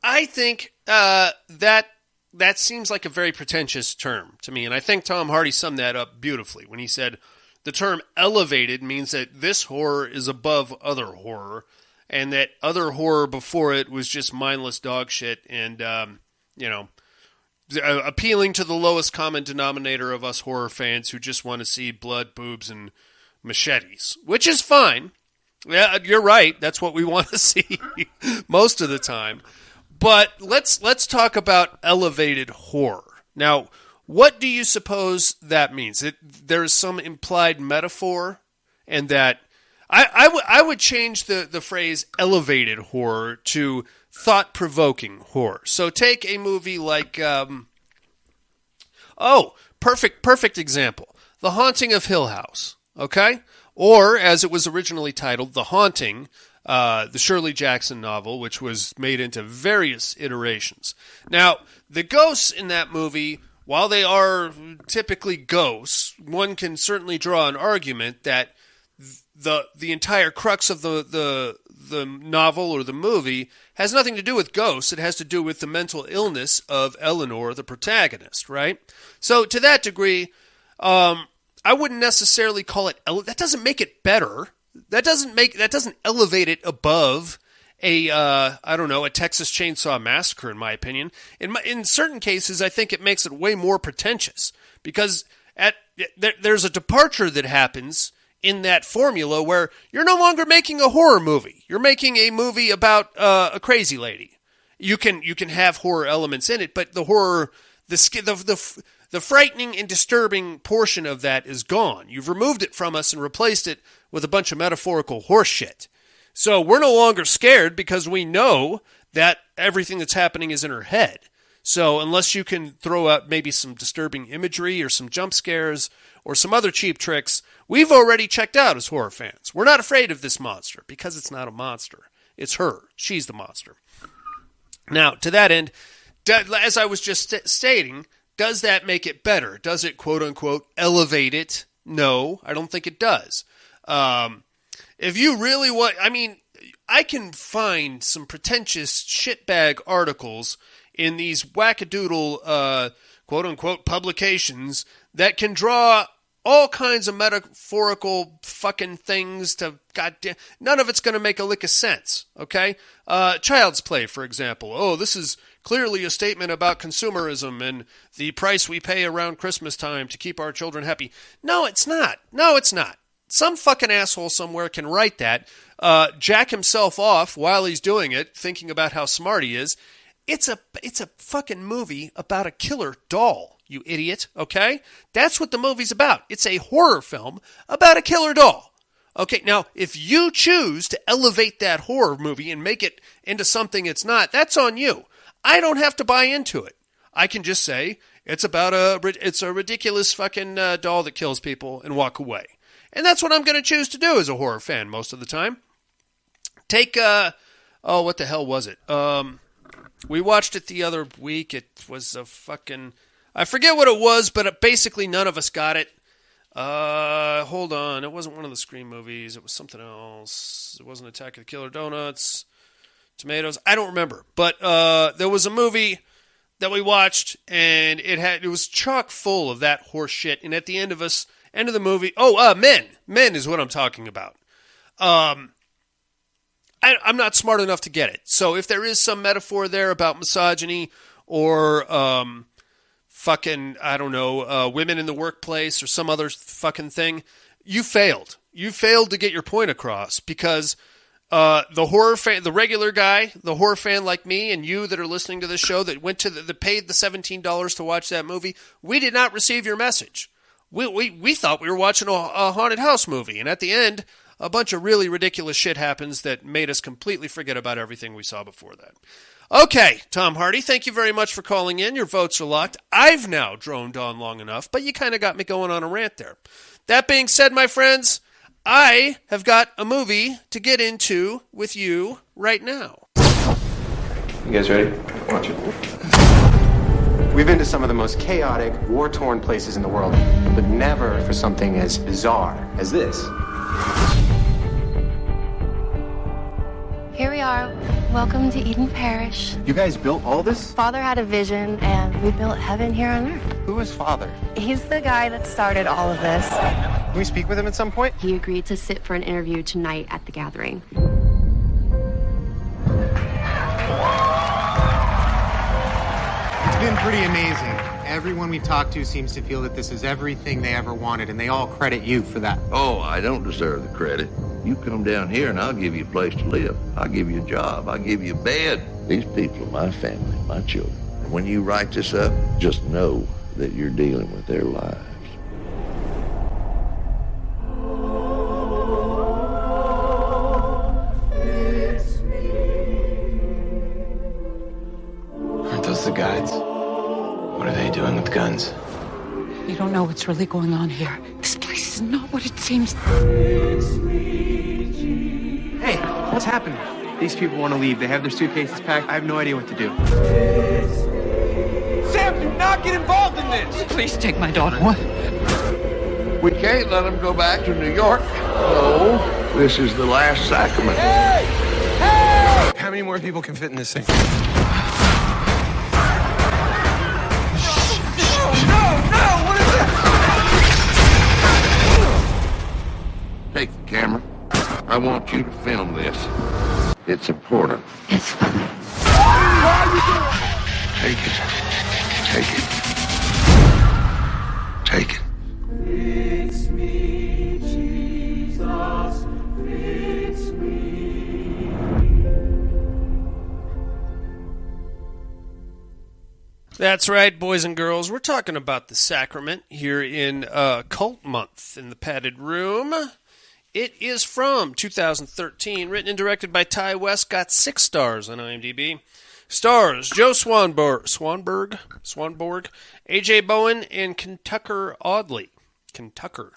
I think that seems like a very pretentious term to me, and I think Tom Hardy summed that up beautifully when he said the term elevated means that this horror is above other horror, and that other horror before it was just mindless dog shit and, appealing to the lowest common denominator of us horror fans who just want to see blood, boobs, and machetes, which is fine. Yeah, you're right. That's what we want to see most of the time. But let's talk about elevated horror. Now, what do you suppose that means? There's some implied metaphor, and that I would change the phrase elevated horror to thought-provoking horror. So take a movie like, perfect example, The Haunting of Hill House, okay? Or, as it was originally titled, The Haunting, the Shirley Jackson novel, which was made into various iterations. Now, the ghosts in that movie, while they are typically ghosts, one can certainly draw an argument that the entire crux of the novel or the movie has nothing to do with ghosts. It has to do with the mental illness of Eleanor, the protagonist, right? So to that degree, I wouldn't necessarily call it. That doesn't make it better. That doesn't elevate it above a Texas Chainsaw Massacre, in my opinion. In certain cases, I think it makes it way more pretentious because there's a departure that happens in that formula where you're no longer making a horror movie. You're making a movie about a crazy lady. You can have horror elements in it, but the horror, the frightening and disturbing portion of that is gone. You've removed it from us and replaced it with a bunch of metaphorical horse shit. So we're no longer scared because we know that everything that's happening is in her head. So unless you can throw out maybe some disturbing imagery or some jump scares or some other cheap tricks, we've already checked out as horror fans. We're not afraid of this monster because it's not a monster. It's her. She's the monster. Now, to that end, as I was just stating, does that make it better? Does it, quote-unquote, elevate it? No, I don't think it does. If you really want... I mean, I can find some pretentious shitbag articles in these wackadoodle, quote-unquote, publications that can draw all kinds of metaphorical fucking things to goddamn... None of it's going to make a lick of sense, okay? Child's Play, for example. Oh, this is clearly a statement about consumerism and the price we pay around Christmas time to keep our children happy. No, it's not. No, it's not. Some fucking asshole somewhere can write that, jack himself off while he's doing it, thinking about how smart he is. It's a fucking movie about a killer doll, you idiot, okay? That's what the movie's about. It's a horror film about a killer doll. Okay, now, if you choose to elevate that horror movie and make it into something it's not, that's on you. I don't have to buy into it. I can just say it's a ridiculous fucking doll that kills people and walk away. And that's what I'm going to choose to do as a horror fan most of the time. Take, what the hell was it? We watched it the other week. It was a fucking... I forget what it was, but basically none of us got it. Hold on. It wasn't one of the Scream movies. It was something else. It wasn't Attack of the Killer Donuts. Tomatoes. I don't remember. But there was a movie that we watched, and it was chock full of that horse shit. And at the end of the movie... Men. Men is what I'm talking about. I'm not smart enough to get it. So if there is some metaphor there about misogyny or women in the workplace or some other fucking thing, you failed. You failed to get your point across because the horror fan, the regular guy, the horror fan like me and you that are listening to this show that went to that paid the $17 to watch that movie, we did not receive your message. We thought we were watching a haunted house movie, and at the end, a bunch of really ridiculous shit happens that made us completely forget about everything we saw before that. Okay, Tom Hardy, thank you very much for calling in. Your votes are locked. I've now droned on long enough, but you kind of got me going on a rant there. That being said, my friends, I have got a movie to get into with you right now. You guys ready? Watch it. We've been to some of the most chaotic, war-torn places in the world, but never for something as bizarre as this. Here we are. Welcome to Eden Parish. You guys built all this? Father had a vision, and we built heaven here on earth. Who is Father? He's the guy that started all of this. Can we speak with him at some point? He agreed to sit for an interview tonight at the gathering. It's been pretty amazing. Everyone we talk to seems to feel that this is everything they ever wanted, and they all credit you for that. Oh, I don't deserve the credit. You come down here and I'll give you a place to live. I'll give you a job. I'll give you a bed. These people are my family, my children. And when you write this up, just know that you're dealing with their lives. Aren't those the guides? What are they doing with guns? You don't know what's really going on here. This place is not what it seems. Hey, what's happening? These people want to leave. They have their suitcases packed. I have no idea what to do. Sam, do not get involved in this! Please take my daughter. What? We can't let them go back to New York. No, this is the last sacrament. Hey! Hey! How many more people can fit in this thing? Take the camera. I want you to film this. It's important. It's fine. Take it. Take it. Take it. Fix me, Jesus, fix me. That's right, boys and girls. We're talking about the Sacrament here in Cult Month in the Padded Room. It is from 2013, written and directed by Ty West, got 6 stars on IMDb. Stars Joe Swanberg, A.J. Bowen, and Kentucker Audley. Kentucker.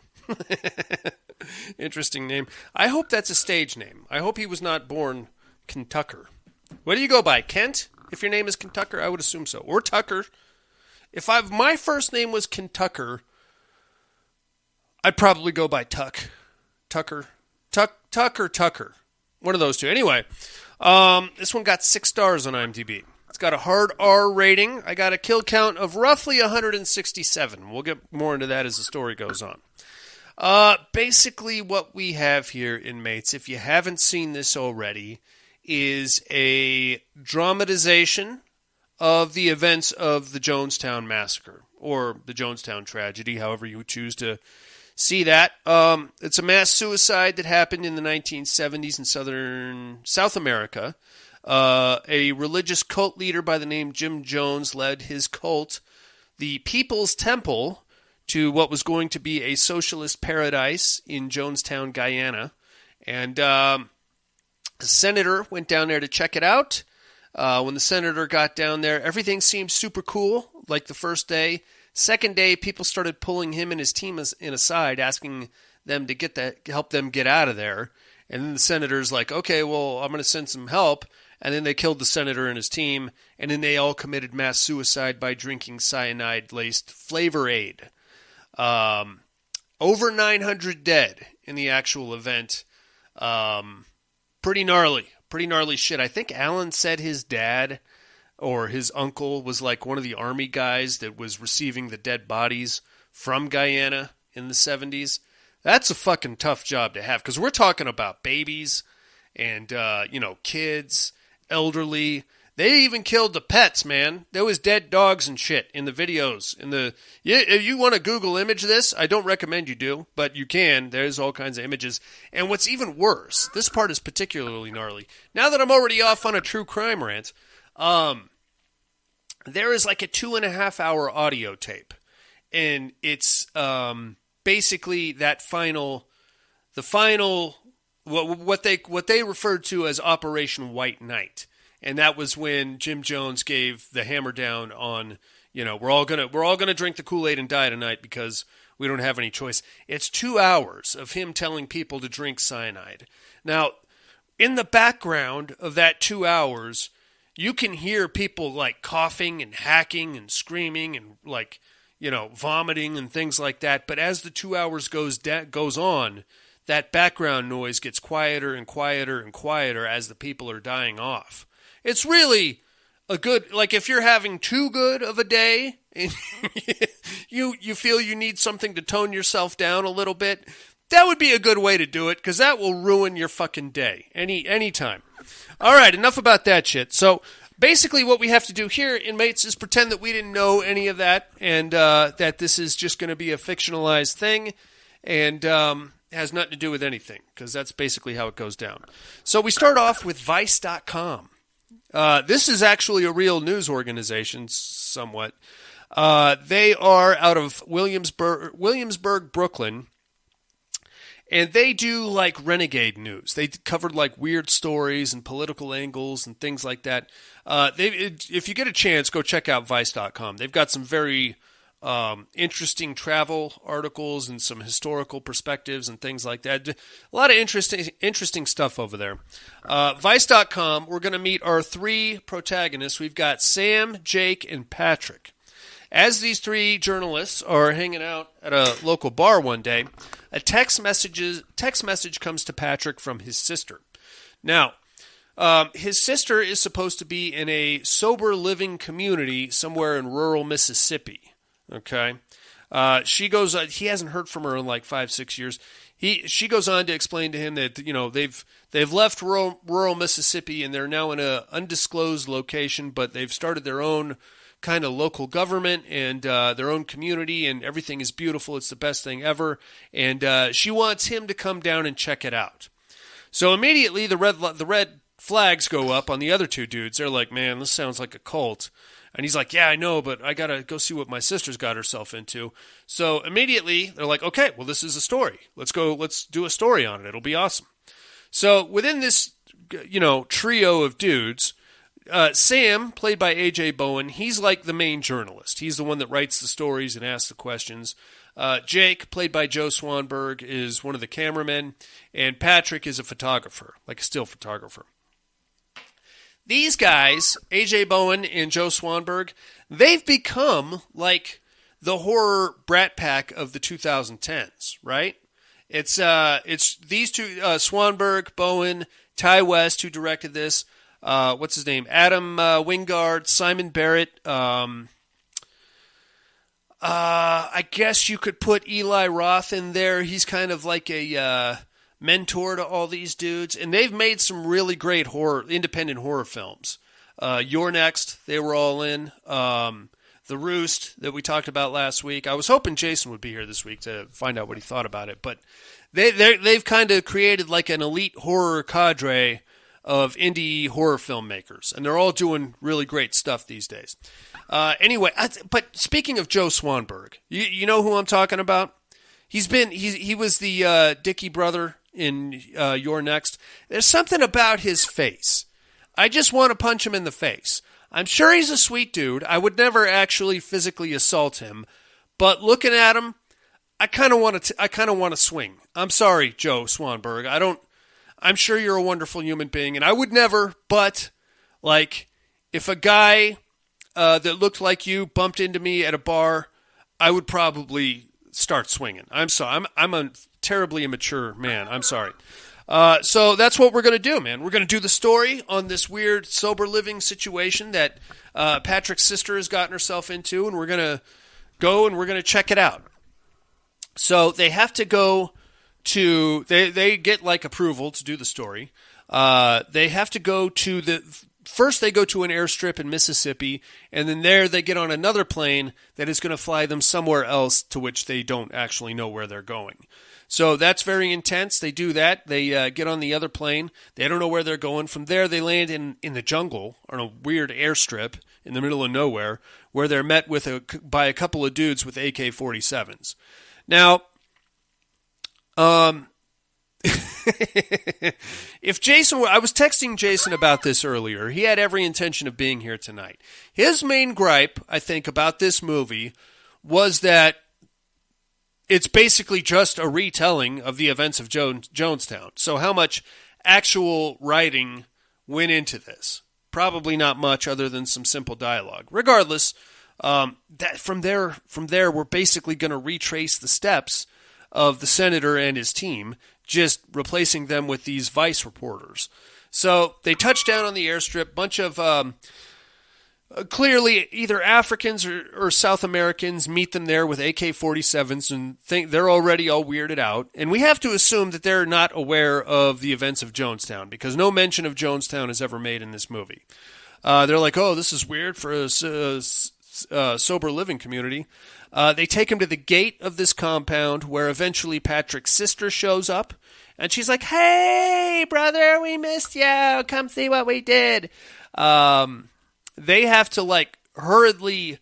Interesting name. I hope that's a stage name. I hope he was not born Kentucker. What do you go by, Kent? If your name is Kentucker, I would assume so. Or Tucker. If my first name was Kentucker, I'd probably go by Tucker. Tucker. One of those two. Anyway, this one got 6 stars on IMDb. It's got a hard R rating. I got a kill count of roughly 167. We'll get more into that as the story goes on. Basically what we have here, inmates, if you haven't seen this already, is a dramatization of the events of the Jonestown Massacre, or the Jonestown Tragedy, however you choose to see that. It's a mass suicide that happened in the 1970s in South America. A religious cult leader by the name Jim Jones led his cult, the People's Temple, to what was going to be a socialist paradise in Jonestown, Guyana. And the senator went down there to check it out. When the senator got down there, everything seemed super cool, like the first day. Second day, people started pulling him and his team in aside, asking them to help them get out of there. And then the senator's like, okay, well, I'm going to send some help. And then they killed the senator and his team. And then they all committed mass suicide by drinking cyanide-laced Flavor Aid. Over 900 dead in the actual event. Pretty gnarly shit. I think Alan said his dad or his uncle was like one of the army guys that was receiving the dead bodies from Guyana in the 70s. That's a fucking tough job to have, because we're talking about babies and, kids, elderly. They even killed the pets, man. There was dead dogs and shit in the videos. If you want to Google image this, I don't recommend you do, but you can. There's all kinds of images. And what's even worse, this part is particularly gnarly. Now that I'm already off on a true crime rant, there is like a 2.5-hour audio tape, and it's basically that what they referred to as Operation White Knight. And that was when Jim Jones gave the hammer down on, we're all gonna drink the Kool-Aid and die tonight because we don't have any choice. It's 2 hours of him telling people to drink cyanide. Now, in the background of that 2 hours, you can hear people like coughing and hacking and screaming and like, vomiting and things like that. But as the 2 hours goes on, that background noise gets quieter and quieter and quieter as the people are dying off. It's really a good, like if you're having too good of a day and you feel you need something to tone yourself down a little bit, that would be a good way to do it, because that will ruin your fucking day anytime. All right, enough about that shit. So basically what we have to do here, inmates, is pretend that we didn't know any of that, and that this is just going to be a fictionalized thing. And has nothing to do with anything, because that's basically how it goes down. So we start off with Vice.com. This is actually a real news organization, somewhat. They are out of Williamsburg, Brooklyn, and they do like renegade news. They covered like weird stories and political angles and things like that. If you get a chance, go check out Vice.com. They've got some very interesting travel articles and some historical perspectives and things like that. A lot of interesting stuff over there. Vice.com, we're going to meet our three protagonists. We've got Sam, Jake, and Patrick. As these three journalists are hanging out at a local bar one day, a text message comes to Patrick from his sister. Now, his sister is supposed to be in a sober living community somewhere in rural Mississippi. Okay, she goes. He hasn't heard from her in like 5-6 years. She goes on to explain to him that they've left rural Mississippi and they're now in a undisclosed location, but they've started their own kind of local government and their own community, and everything is beautiful. It's the best thing ever, and she wants him to come down and check it out. So immediately the red flags go up on the other two dudes. They're like, "Man, this sounds like a cult." And he's like, "Yeah, I know, but I got to go see what my sister's got herself into." So immediately they're like, "Okay, well, this is a story. Let's do a story on it. It'll be awesome." So within this, trio of dudes, Sam, played by A.J. Bowen, he's like the main journalist. He's the one that writes the stories and asks the questions. Jake, played by Joe Swanberg, is one of the cameramen. And Patrick is a photographer, like a still photographer. These guys, A.J. Bowen and Joe Swanberg, they've become like the horror brat pack of the 2010s, right? It's these two, Swanberg, Bowen, Ty West, who directed this. What's his name? Adam Wingard, Simon Barrett. I guess you could put Eli Roth in there. He's kind of like a mentor to all these dudes, and they've made some really great independent horror films. You're Next, they were all in. The Roost that we talked about last week. I was hoping Jason would be here this week to find out what he thought about it, but they've kind of created like an elite horror cadre of indie horror filmmakers, and they're all doing really great stuff these days. Anyway, but speaking of Joe Swanberg, you know who I'm talking about? He was the Dickie brother in You're Next. There's something about his face. I just want to punch him in the face. I'm sure he's a sweet dude. I would never actually physically assault him, but looking at him, I kind of want to swing. I'm sorry, Joe Swanberg. I'm sure you're a wonderful human being, and I would never, but like if a guy that looked like you bumped into me at a bar, I would probably start swinging. I'm sorry. I'm a terribly immature man. I'm sorry. So that's what we're going to do, man. We're going to do the story on this weird sober living situation that Patrick's sister has gotten herself into, and we're going to go and we're going to check it out. So they have to go to, they get like approval to do the story. They have to go to first they go to an airstrip in Mississippi, and then there they get on another plane that is going to fly them somewhere else to which they don't actually know where they're going. So that's very intense. They do that. They get on the other plane. They don't know where they're going. From there, they land in the jungle on a weird airstrip in the middle of nowhere, where they're met by a couple of dudes with AK-47s. Now, if Jason I was texting Jason about this earlier. He had every intention of being here tonight. His main gripe, I think, about this movie was that it's basically just a retelling of the events of Jonestown. So how much actual writing went into this? Probably not much, other than some simple dialogue. Regardless, that from there, we're basically going to retrace the steps of the senator and his team, just replacing them with these Vice reporters. So they touch down on the airstrip. Bunch of clearly either Africans or South Americans meet them there with AK-47s and think they're already all weirded out. And we have to assume that they're not aware of the events of Jonestown, because no mention of Jonestown is ever made in this movie. They're like, "Oh, this is weird for a sober living community. They take him to the gate of this compound where eventually Patrick's sister shows up. And she's like, hey, brother, we missed you. Come see what we did. They have to, hurriedly,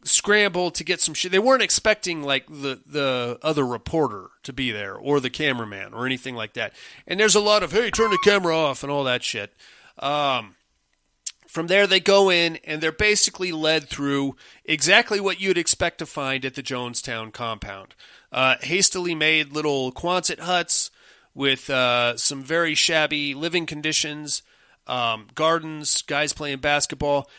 scramble to get some shit. They weren't expecting, the other reporter to be there or the cameraman or anything like that. And there's a lot of, hey, turn the camera off and all that shit. From there, they go in, and they're basically led through exactly what you'd expect to find at the Jonestown compound. Hastily made little Quonset huts with some very shabby living conditions, gardens, guys playing basketball.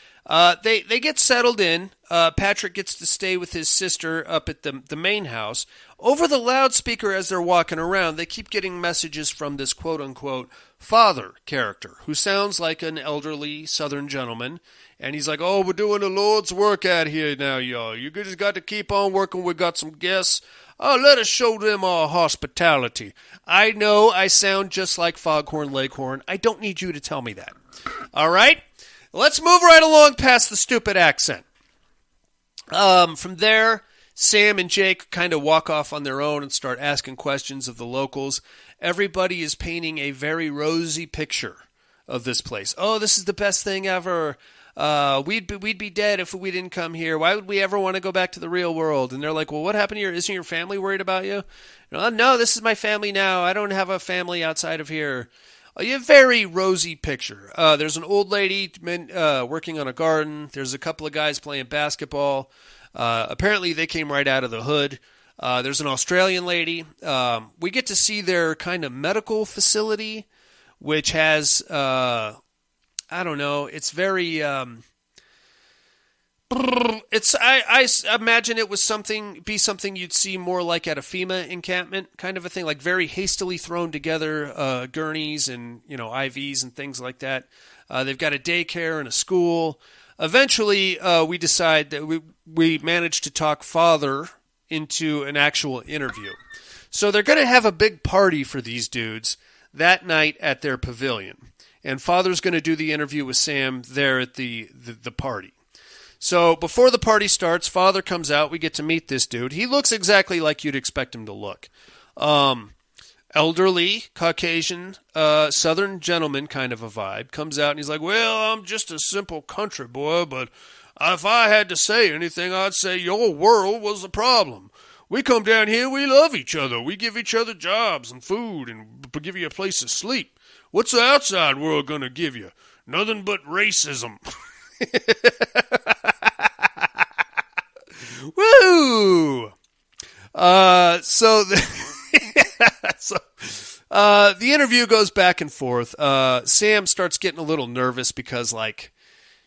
They get settled in. Patrick gets to stay with his sister up at the main house. Over the loudspeaker as they're walking around, they keep getting messages from this quote-unquote father character who sounds like an elderly Southern gentleman. And he's like, oh, we're doing the Lord's work out here now, y'all. You just got to keep on working. We got some guests. Oh, let us show them our hospitality. I know I sound just like Foghorn Leghorn. I don't need you to tell me that. All right? Let's move right along past the stupid accent. From there, Sam and Jake kind of walk off on their own and start asking questions of the locals. Everybody is painting a very rosy picture of this place. Oh, this is the best thing ever. We'd be dead if we didn't come here. Why would we ever want to go back to the real world? And they're like, well, what happened here? Isn't your family worried about you? No, this is my family now. I don't have a family outside of here. A very rosy picture. There's an old lady working on a garden. There's a couple of guys playing basketball. Apparently they came right out of the hood. There's an Australian lady. We get to see their kind of medical facility, which has, I don't know, it's very, I imagine it was something you'd see more like at a FEMA encampment kind of a thing, like very hastily thrown together gurneys and, IVs and things like that. They've got a daycare and a school. Eventually, we decide that we managed to talk Father into an actual interview. So they're going to have a big party for these dudes that night at their pavilion. And Father's going to do the interview with Sam there at the party. So before the party starts, Father comes out. We get to meet this dude. He looks exactly like you'd expect him to look. Elderly, Caucasian, Southern gentleman kind of a vibe. Comes out and he's like, well, I'm just a simple country boy, but if I had to say anything, I'd say your world was the problem. We come down here, we love each other. We give each other jobs and food and give you a place to sleep. What's the outside world going to give you? Nothing but racism. Woo! So the interview goes back and forth. Sam starts getting a little nervous because,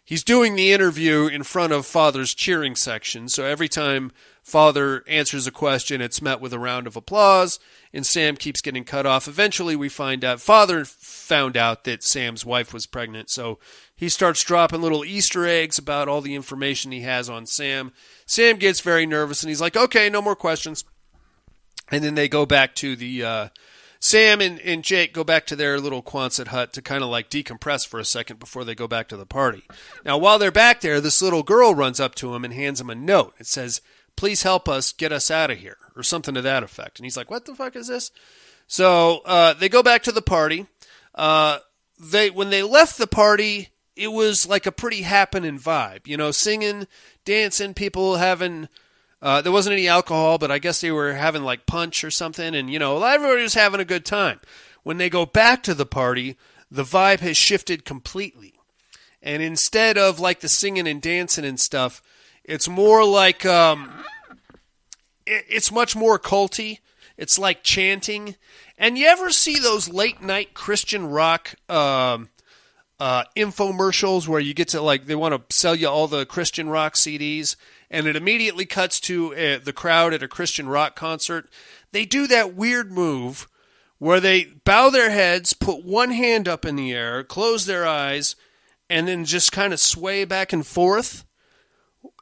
he's doing the interview in front of Father's cheering section. So every time Father answers a question, it's met with a round of applause, and Sam keeps getting cut off. Eventually, we find out, Father found out that Sam's wife was pregnant, so he starts dropping little Easter eggs about all the information he has on Sam. Sam gets very nervous, and he's like, okay, no more questions. And then they go back to the, Sam and Jake go back to their little Quonset hut to kind of decompress for a second before they go back to the party. Now, while they're back there, this little girl runs up to him and hands him a note. It says, please help us get us out of here, or something to that effect. And he's like, what the fuck is this? So they go back to the party. When they left the party, it was like a pretty happening vibe. Singing, dancing, people having... there wasn't any alcohol, but I guess they were having punch or something, and everybody was having a good time. When they go back to the party, the vibe has shifted completely. And instead of the singing and dancing and stuff, it's more it's much more culty. It's like chanting. And you ever see those late night Christian rock infomercials where you get to they want to sell you all the Christian rock CDs, and it immediately cuts to the crowd at a Christian rock concert? They do that weird move where they bow their heads, put one hand up in the air, close their eyes, and then just kind of sway back and forth.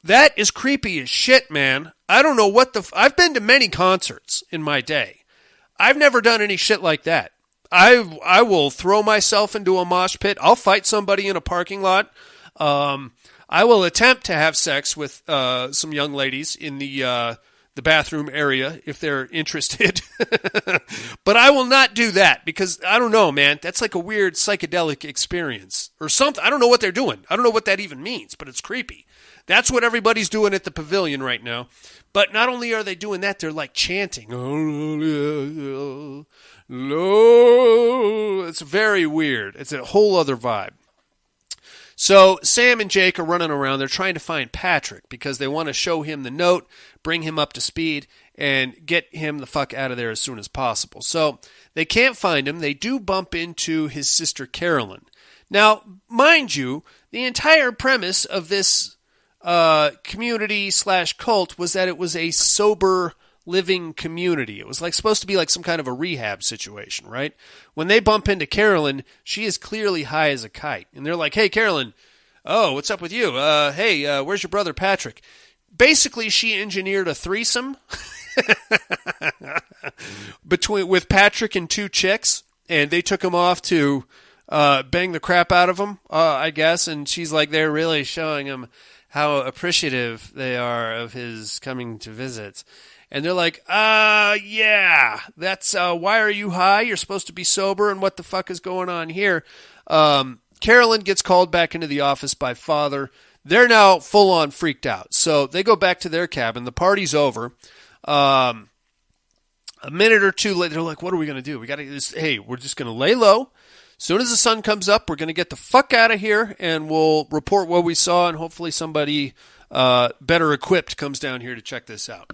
That is creepy as shit, man. I don't know what I've been to many concerts in my day. I've never done any shit like that. I will throw myself into a mosh pit. I'll fight somebody in a parking lot. I will attempt to have sex with some young ladies in the bathroom area if they're interested. But I will not do that because, I don't know, man, that's like a weird psychedelic experience or something. I don't know what they're doing. I don't know what that even means, but it's creepy. That's what everybody's doing at the pavilion right now. But not only are they doing that, they're like chanting. It's very weird. It's a whole other vibe. So Sam and Jake are running around. They're trying to find Patrick because they want to show him the note, bring him up to speed, and get him the fuck out of there as soon as possible. So they can't find him. They do bump into his sister Carolyn. Now, mind you, the entire premise of this community/cult was that it was a sober living community. It was like supposed to be like some kind of a rehab situation, right? When they bump into Carolyn, she is clearly high as a kite. And they're like, hey, Carolyn, oh, what's up with you? Hey, where's your brother Patrick? Basically, she engineered a threesome with Patrick and two chicks, and they took him off to bang the crap out of him, I guess. And she's like, they're really showing him how appreciative they are of his coming to visit. And they're like, yeah, that's, why are you high? You're supposed to be sober, and what the fuck is going on here? Carolyn gets called back into the office by Father. They're now full-on freaked out. So they go back to their cabin. The party's over. A minute or two later, they're like, what are we going to do? Hey, we're just going to lay low. As soon as the sun comes up, we're going to get the fuck out of here, and we'll report what we saw, and hopefully somebody better equipped comes down here to check this out.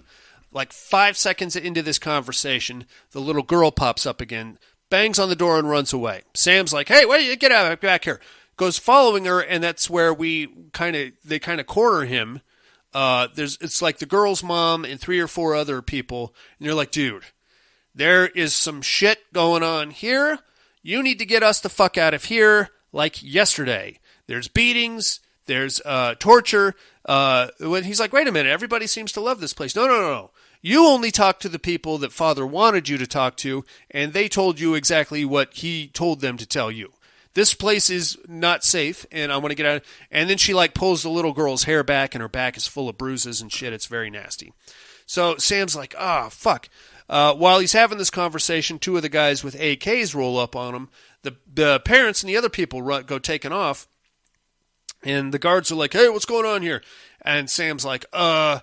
Like 5 seconds into this conversation, the little girl pops up again, bangs on the door, and runs away. Sam's like, hey, wait, get out back here. Goes following her, and that's where they kind of corner him. It's like the girl's mom and 3 or 4 other people, and they're like, dude, there is some shit going on here. You need to get us the fuck out of here like yesterday. There's beatings. There's torture. He's like, wait a minute. Everybody seems to love this place. No. You only talk to the people that Father wanted you to talk to, and they told you exactly what he told them to tell you. This place is not safe, and I want to get out. And then she like pulls the little girl's hair back, and her back is full of bruises and shit. It's very nasty. So Sam's like, fuck. While he's having this conversation, 2 of the guys with AKs roll up on him. The parents and the other people go taking off. And the guards are like, hey, what's going on here? And Sam's like, I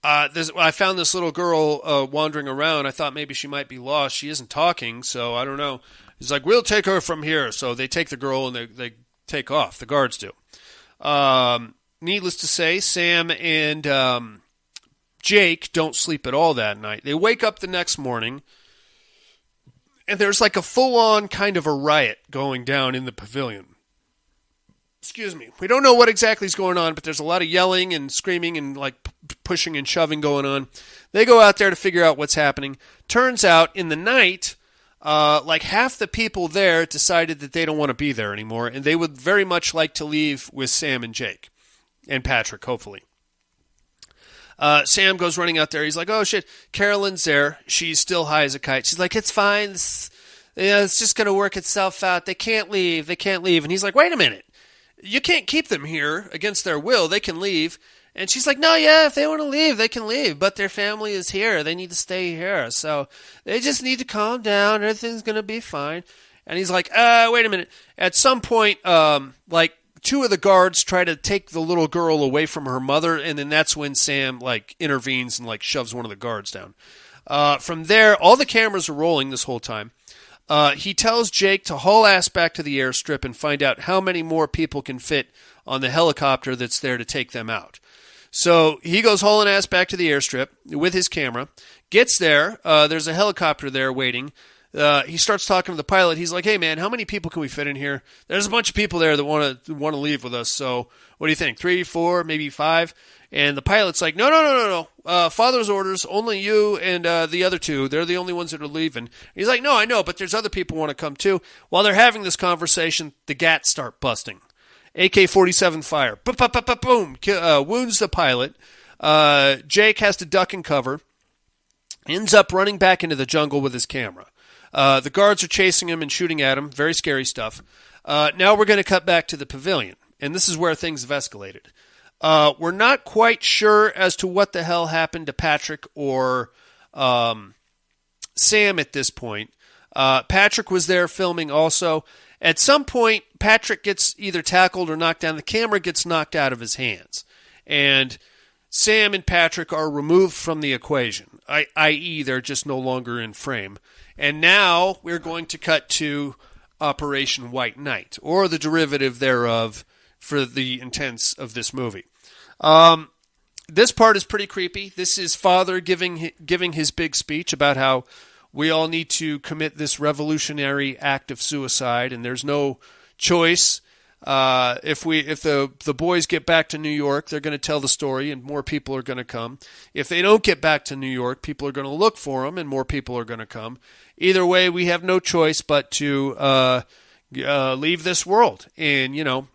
found this little girl wandering around. I thought maybe she might be lost. She isn't talking, so I don't know. He's like, we'll take her from here. So they take the girl and they take off. The guards do. Needless to say, Sam and Jake don't sleep at all that night. They wake up the next morning, and there's like a full-on kind of a riot going down in the pavilion. Excuse me. We don't know what exactly is going on, but there's a lot of yelling and screaming and like pushing and shoving going on. They go out there to figure out what's happening. Turns out in the night, like half the people there decided that they don't want to be there anymore, and they would very much like to leave with Sam and Jake and Patrick, hopefully. Sam goes running out there. He's like, oh shit, Carolyn's there. She's still high as a kite. She's like, it's fine. It's just going to work itself out. They can't leave. And he's like, wait a minute. You can't keep them here against their will. They can leave. And she's like, no, yeah, if they want to leave, they can leave. But their family is here. They need to stay here. So they just need to calm down. Everything's going to be fine. And he's like, wait a minute. At some point, like 2 of the guards try to take the little girl away from her mother. And then that's when Sam like intervenes and like shoves one of the guards down. From there, all the cameras are rolling this whole time. He tells Jake to haul ass back to the airstrip and find out how many more people can fit on the helicopter that's there to take them out. So he goes hauling ass back to the airstrip with his camera, gets there. There's a helicopter there waiting. He starts talking to the pilot. He's like, hey, man, how many people can we fit in here? There's a bunch of people there that want to leave with us. So what do you think? 3, 4, maybe 5? And the pilot's like, no. Father's orders, only you and the other 2. They're the only ones that are leaving. He's like, no, I know, but there's other people who want to come too. While they're having this conversation, the gats start busting. AK-47 fire. Boom. Wounds the pilot. Jake has to duck and cover. Ends up running back into the jungle with his camera. The guards are chasing him and shooting at him. Very scary stuff. Now we're going to cut back to the pavilion. and this is where things have escalated. We're not quite sure as to what the hell happened to Patrick or Sam at this point. Patrick was there filming also. At some point, Patrick gets either tackled or knocked down. The camera gets knocked out of his hands. And Sam and Patrick are removed from the equation, i.e. they're just no longer in frame. And now we're going to cut to Operation White Knight, or the derivative thereof for the intents of this movie. This part is pretty creepy. This is Father giving his big speech about how we all need to commit this revolutionary act of suicide, and there's no choice. If the boys get back to New York, they're going to tell the story, and more people are going to come. If they don't get back to New York, people are going to look for them, and more people are going to come. Either way, we have no choice but to leave this world. And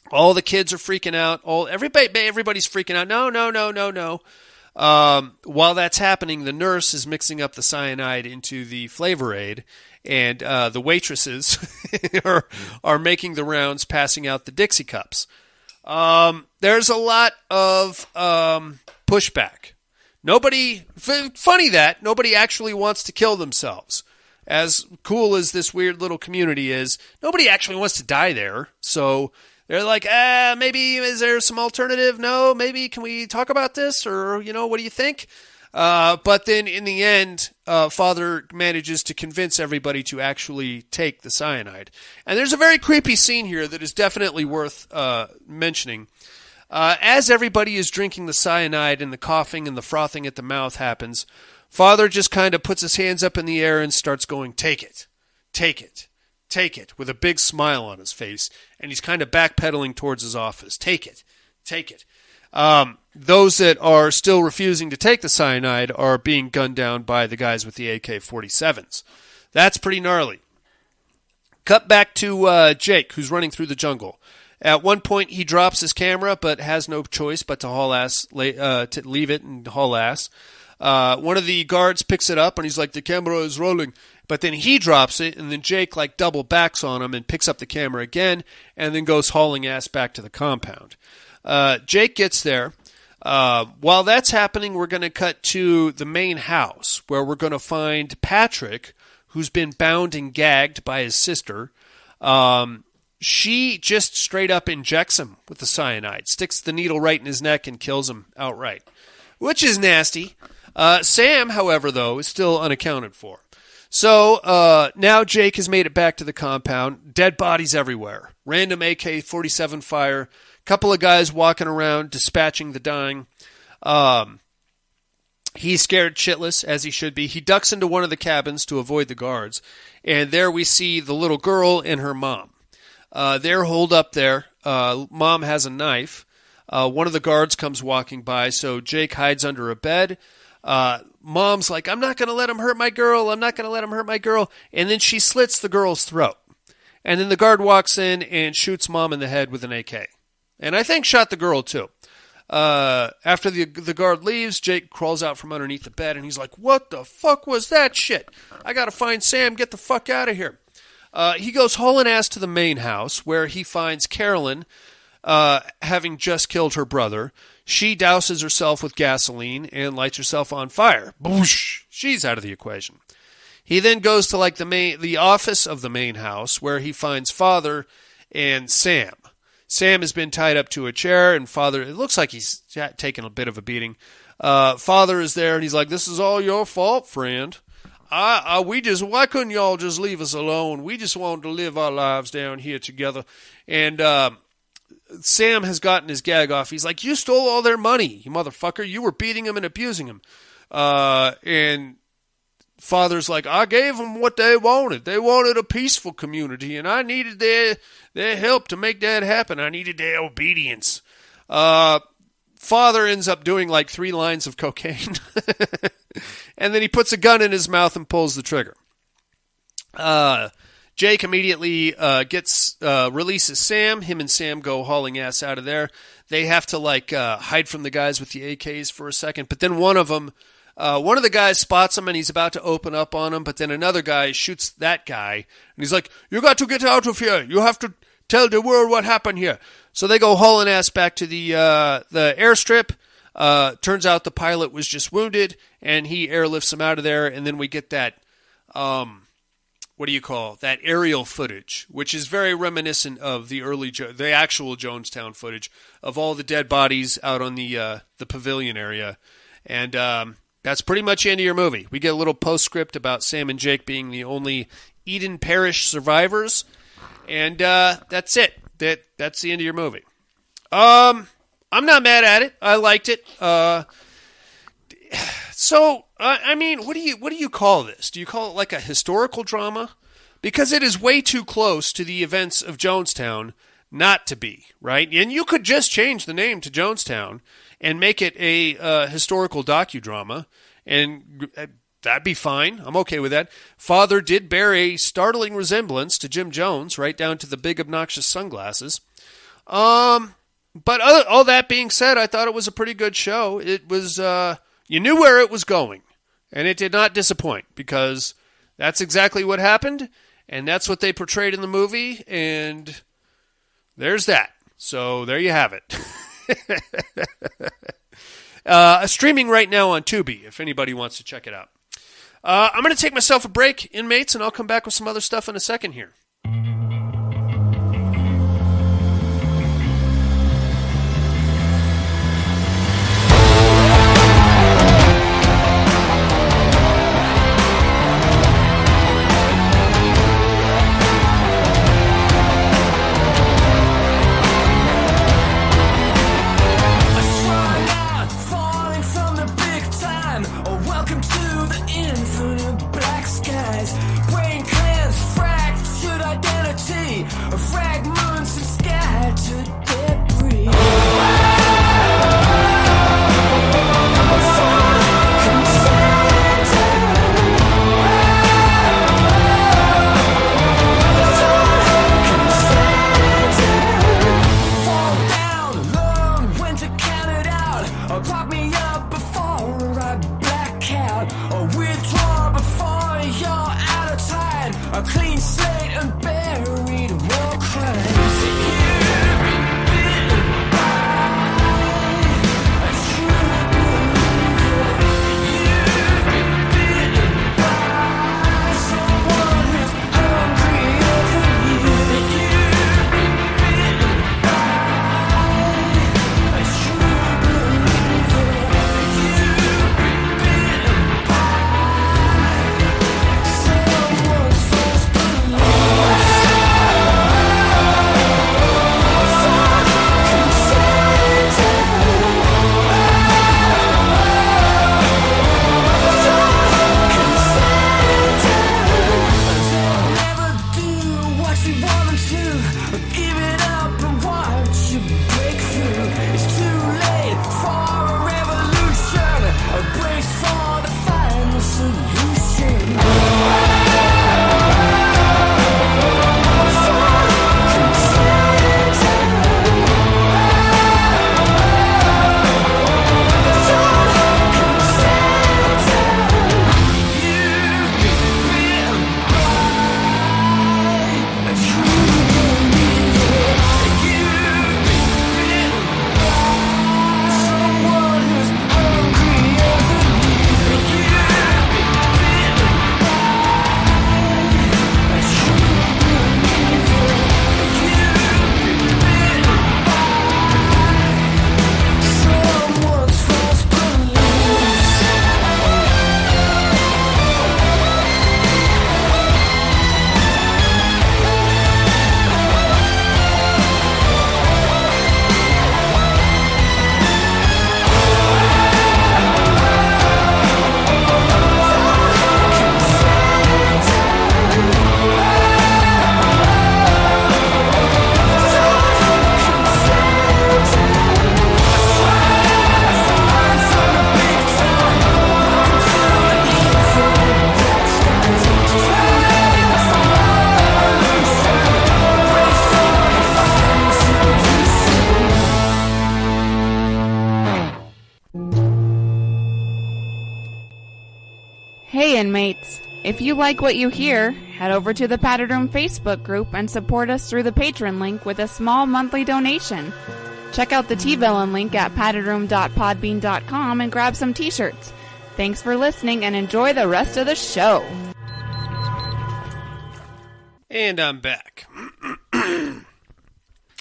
all the kids are freaking out. Everybody's freaking out. No. While that's happening, the nurse is mixing up the cyanide into the flavor aid, and the waitresses are making the rounds, passing out the Dixie cups. There's a lot of pushback. Funny that nobody actually wants to kill themselves. As cool as this weird little community is, nobody actually wants to die there. So they're like, maybe is there some alternative? No, maybe can we talk about this? Or, what do you think? But then in the end, Father manages to convince everybody to actually take the cyanide. And there's a very creepy scene here that is definitely worth mentioning. As everybody is drinking the cyanide and the coughing and the frothing at the mouth happens, Father just kind of puts his hands up in the air and starts going, take it, take it. Take it, with a big smile on his face, and he's kind of backpedaling towards his office. Take it. Take it. Those that are still refusing to take the cyanide are being gunned down by the guys with the AK-47s. That's pretty gnarly. Cut back to Jake, who's running through the jungle. At one point, he drops his camera, but has no choice but to haul ass, to leave it and haul ass. One of the guards picks it up, and he's like, the camera is rolling. But then he drops it, and then Jake double backs on him and picks up the camera again, and then goes hauling ass back to the compound. Jake gets there. While that's happening, we're going to cut to the main house, where we're going to find Patrick, who's been bound and gagged by his sister. She just straight up injects him with the cyanide, sticks the needle right in his neck, and kills him outright, which is nasty. Sam, however, though, is still unaccounted for. So now Jake has made it back to the compound. Dead bodies everywhere. Random AK-47 fire. Couple of guys walking around dispatching the dying. He's scared shitless, as he should be. He ducks into one of the cabins to avoid the guards. And there we see the little girl and her mom. They're holed up there. Mom has a knife. One of the guards comes walking by, so Jake hides under a bed. Mom's like, I'm not going to let him hurt my girl. I'm not going to let him hurt my girl. And then she slits the girl's throat. And then the guard walks in and shoots Mom in the head with an AK. And I think shot the girl too. After the guard leaves, Jake crawls out from underneath the bed and he's like, what the fuck was that shit? I got to find Sam. Get the fuck out of here. He goes hauling ass to the main house where he finds Carolyn having just killed her brother. She douses herself with gasoline and lights herself on fire. Boosh! She's out of the equation. He then goes to the office of the main house where he finds Father and Sam. Sam has been tied up to a chair, and Father, it looks like he's taken a bit of a beating. Father is there, and he's like, this is all your fault, friend. Why couldn't y'all just leave us alone? We just wanted to live our lives down here together. And Sam has gotten his gag off. He's like, you stole all their money, you motherfucker. You were beating them and abusing them. And Father's like, I gave them what they wanted. They wanted a peaceful community, and I needed their help to make that happen. I needed their obedience. Father ends up doing 3 lines of cocaine. And then he puts a gun in his mouth and pulls the trigger. Jake immediately releases Sam. Him and Sam go hauling ass out of there. They have to hide from the guys with the AKs for a second. But then one of the guys spots him and he's about to open up on him. But then another guy shoots that guy. And he's like, you got to get out of here. You have to Tell the world what happened here. So they go hauling ass back to the airstrip. Turns out the pilot was just wounded, and he airlifts him out of there, and then we get that, that aerial footage, which is very reminiscent of the actual Jonestown footage of all the dead bodies out on the pavilion area. And that's pretty much the end of your movie. We get a little postscript about Sam and Jake being the only Eden Parish survivors, and that's it. That's the end of your movie. I'm not mad at it. I liked it. So, I mean, what do you call this? Do you call it like a historical drama? Because it is way too close to the events of Jonestown not to be, right? And you could just change the name to Jonestown and make it a historical docudrama, and that'd be fine. I'm okay with that. Father did bear a startling resemblance to Jim Jones, right down to the big obnoxious sunglasses. But all that being said, I thought it was a pretty good show. It was, you knew where it was going, and it did not disappoint, because that's exactly what happened, and that's what they portrayed in the movie, and there's that. So there you have it. Streaming right now on Tubi, if anybody wants to check it out. I'm going to take myself a break, inmates, and I'll come back with some other stuff in a second here. Welcome to the infinite black skies. Brain cleanse, fractured identity. If you like what you hear, head over to the Padded Room Facebook group and support us through the Patreon link with a small monthly donation. Check out the T-Villain link at paddedroom.podbean.com and grab some t-shirts. Thanks for listening and enjoy the rest of the show. And I'm back.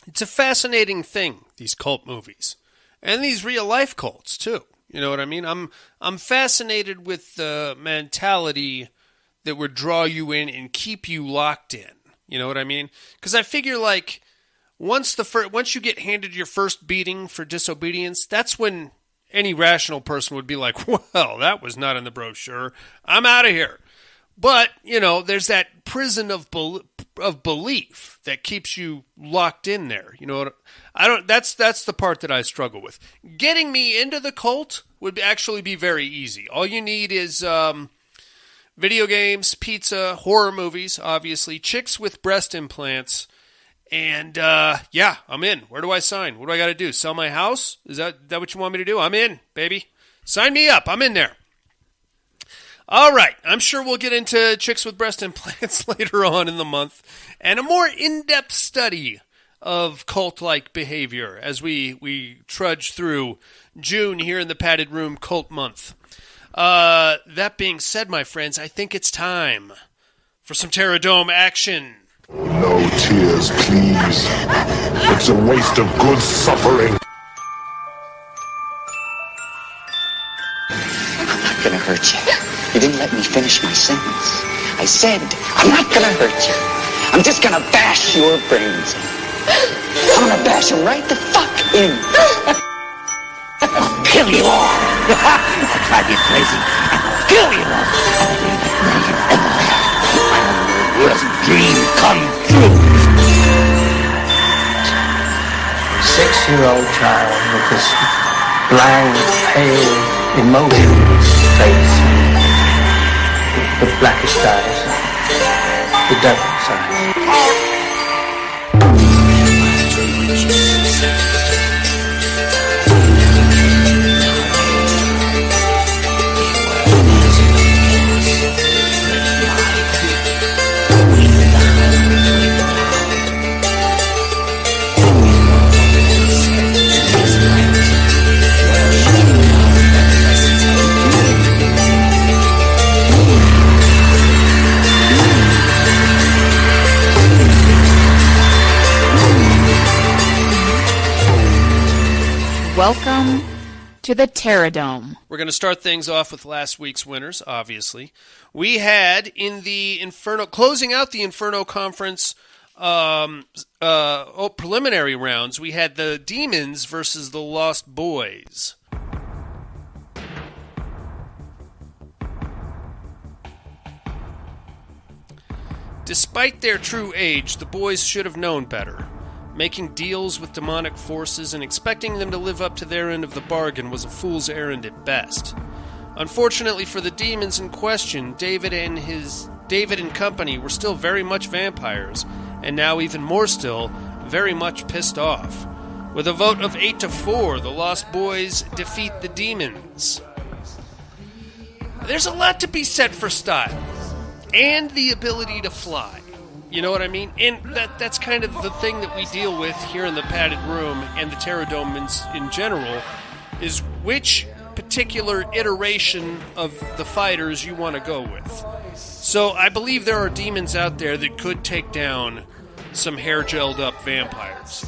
It's a fascinating thing, these cult movies. And these real-life cults, too. You know what I mean? I'm fascinated with the mentality that would draw you in and keep you locked in. You know what I mean? Because I figure, like, once you get handed your first beating for disobedience, that's when any rational person would be like, well, that was not in the brochure. I'm out of here. But, you know, there's that prison of belief that keeps you locked in there. You know, that's the part that I struggle with. Getting me into the cult would actually be very easy. All you need is video games, pizza, horror movies, obviously, chicks with breast implants, and yeah, I'm in. Where do I sign? What do I got to do? Sell my house? Is that what you want me to do? I'm in, baby. Sign me up. I'm in there. All right, I'm sure we'll get into chicks with breast implants later on in the month and a more in-depth study of cult-like behavior as we trudge through June here in the Padded Room Cult Month. That being said, my friends, I think it's time for some Terradome action. No tears, please. It's a waste of good suffering. I'm not gonna hurt you. You didn't let me finish my sentence. I said, I'm not gonna hurt you. I'm just gonna bash your brains in. I'm gonna bash them right the fuck in. I'll kill you all. I'll drive you crazy. I'll kill you all. My worst dream come true. 6-year-old child with this blank, pale, emotionless face. The blackest eyes, the devil's eyes. Welcome to the Terradome. We're going to start things off with last week's winners, obviously. We had in the Inferno, closing out the Inferno Conference preliminary rounds, we had the Demons versus the Lost Boys. Despite their true age, the boys should have known better. Making deals with demonic forces and expecting them to live up to their end of the bargain was a fool's errand at best. Unfortunately for the demons in question, David and company were still very much vampires, and now even more still, very much pissed off. With a vote of 8-4, the Lost Boys defeat the demons. There's a lot to be said for style, and the ability to fly. You know what I mean? And that's kind of the thing that we deal with here in the Padded Room and the Terradome in general, is which particular iteration of the fighters you want to go with. So I believe there are demons out there that could take down some hair-gelled up vampires.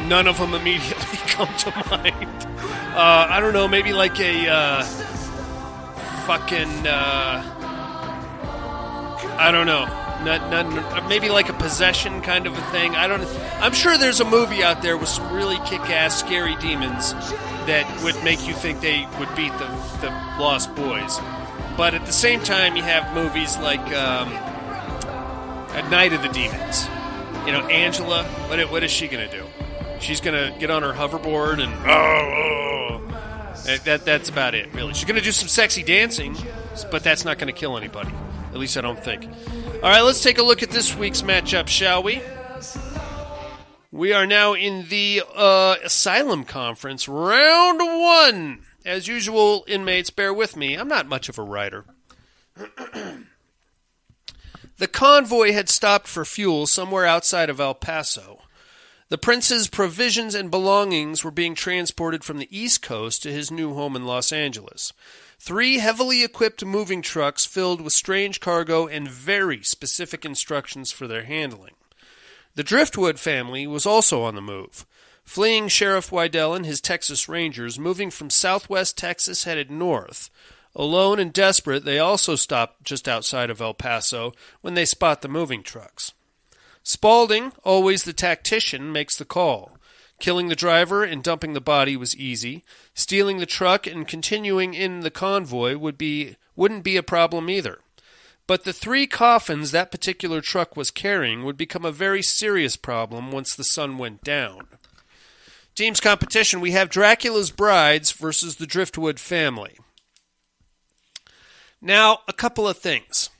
None of them immediately come to mind. I don't know, maybe like a I don't know. Maybe like a possession kind of a thing. I'm sure there's a movie out there with some really kick-ass, scary demons that would make you think they would beat the Lost Boys. But at the same time, you have movies like At Night of the Demons. You know, Angela, what is she going to do? She's going to get on her hoverboard and... That's about it, really. She's going to do some sexy dancing, but that's not going to kill anybody. At least I don't think. All right, let's take a look at this week's matchup, shall we? We are now in the Asylum Conference, round 1. as usual, inmates, bear with me. I'm not much of a writer. The convoy had stopped for fuel somewhere outside of El Paso. The prince's provisions and belongings were being transported from the East Coast to his new home in Los Angeles. 3 heavily equipped moving trucks filled with strange cargo and very specific instructions for their handling. The Driftwood family was also on the move. Fleeing Sheriff Wydell and his Texas Rangers, moving from southwest Texas headed north. Alone and desperate, they also stop just outside of El Paso when they spot the moving trucks. Spaulding, always the tactician, makes the call. Killing the driver and dumping the body was easy. Stealing the truck and continuing in the convoy wouldn't be a problem either. But the 3 coffins that particular truck was carrying would become a very serious problem once the sun went down. Team's competition, we have Dracula's Brides versus the Driftwood family. Now, a couple of things.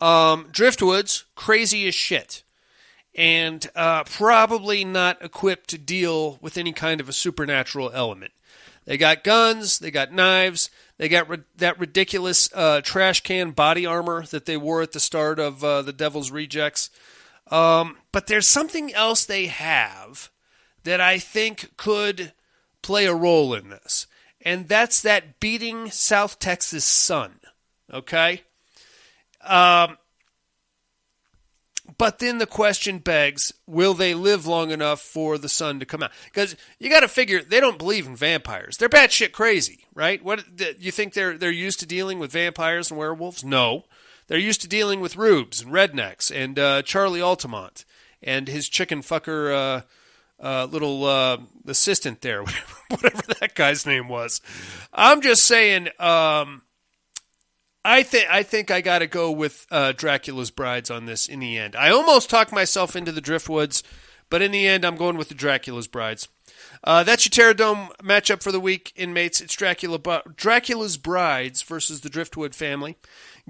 Driftwood's crazy as shit, and probably not equipped to deal with any kind of a supernatural element. They got guns, they got knives, they got that ridiculous trash can body armor that they wore at the start of The Devil's Rejects. But there's something else they have that I think could play a role in this, and that's that beating South Texas sun, okay? But then the question begs, will they live long enough for the sun to come out? Because you got to figure, they don't believe in vampires. They're batshit crazy, right? What you think they're used to dealing with vampires and werewolves? No. They're used to dealing with rubes and rednecks and Charlie Altamont and his chicken fucker little assistant there, whatever that guy's name was. I'm just saying, I think I got to go with Dracula's Brides on this in the end. I almost talked myself into the Driftwoods, but in the end, I'm going with the Dracula's Brides. That's your Terror Dome matchup for the week, inmates. It's Dracula's Brides versus the Driftwood family.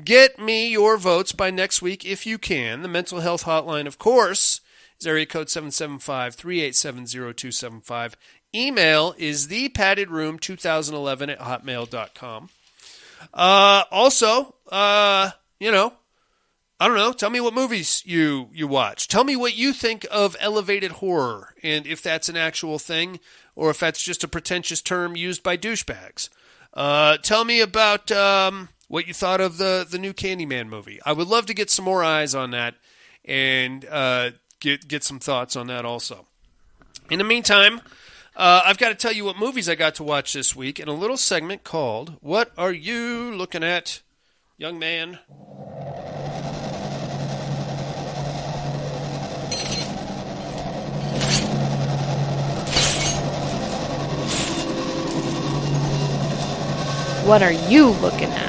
Get me your votes by next week if you can. The mental health hotline, of course, is area code 775-387-0275. Email is thepaddedroom2011@hotmail.com. Also, I don't know. Tell me what movies you watch. Tell me what you think of elevated horror, and if that's an actual thing, or if that's just a pretentious term used by douchebags. Tell me about what you thought of the new Candyman movie. I would love to get some more eyes on that, and get some thoughts on that also. In the meantime, I've got to tell you what movies I got to watch this week in a little segment called What Are You Looking At, Young Man? What are you looking at?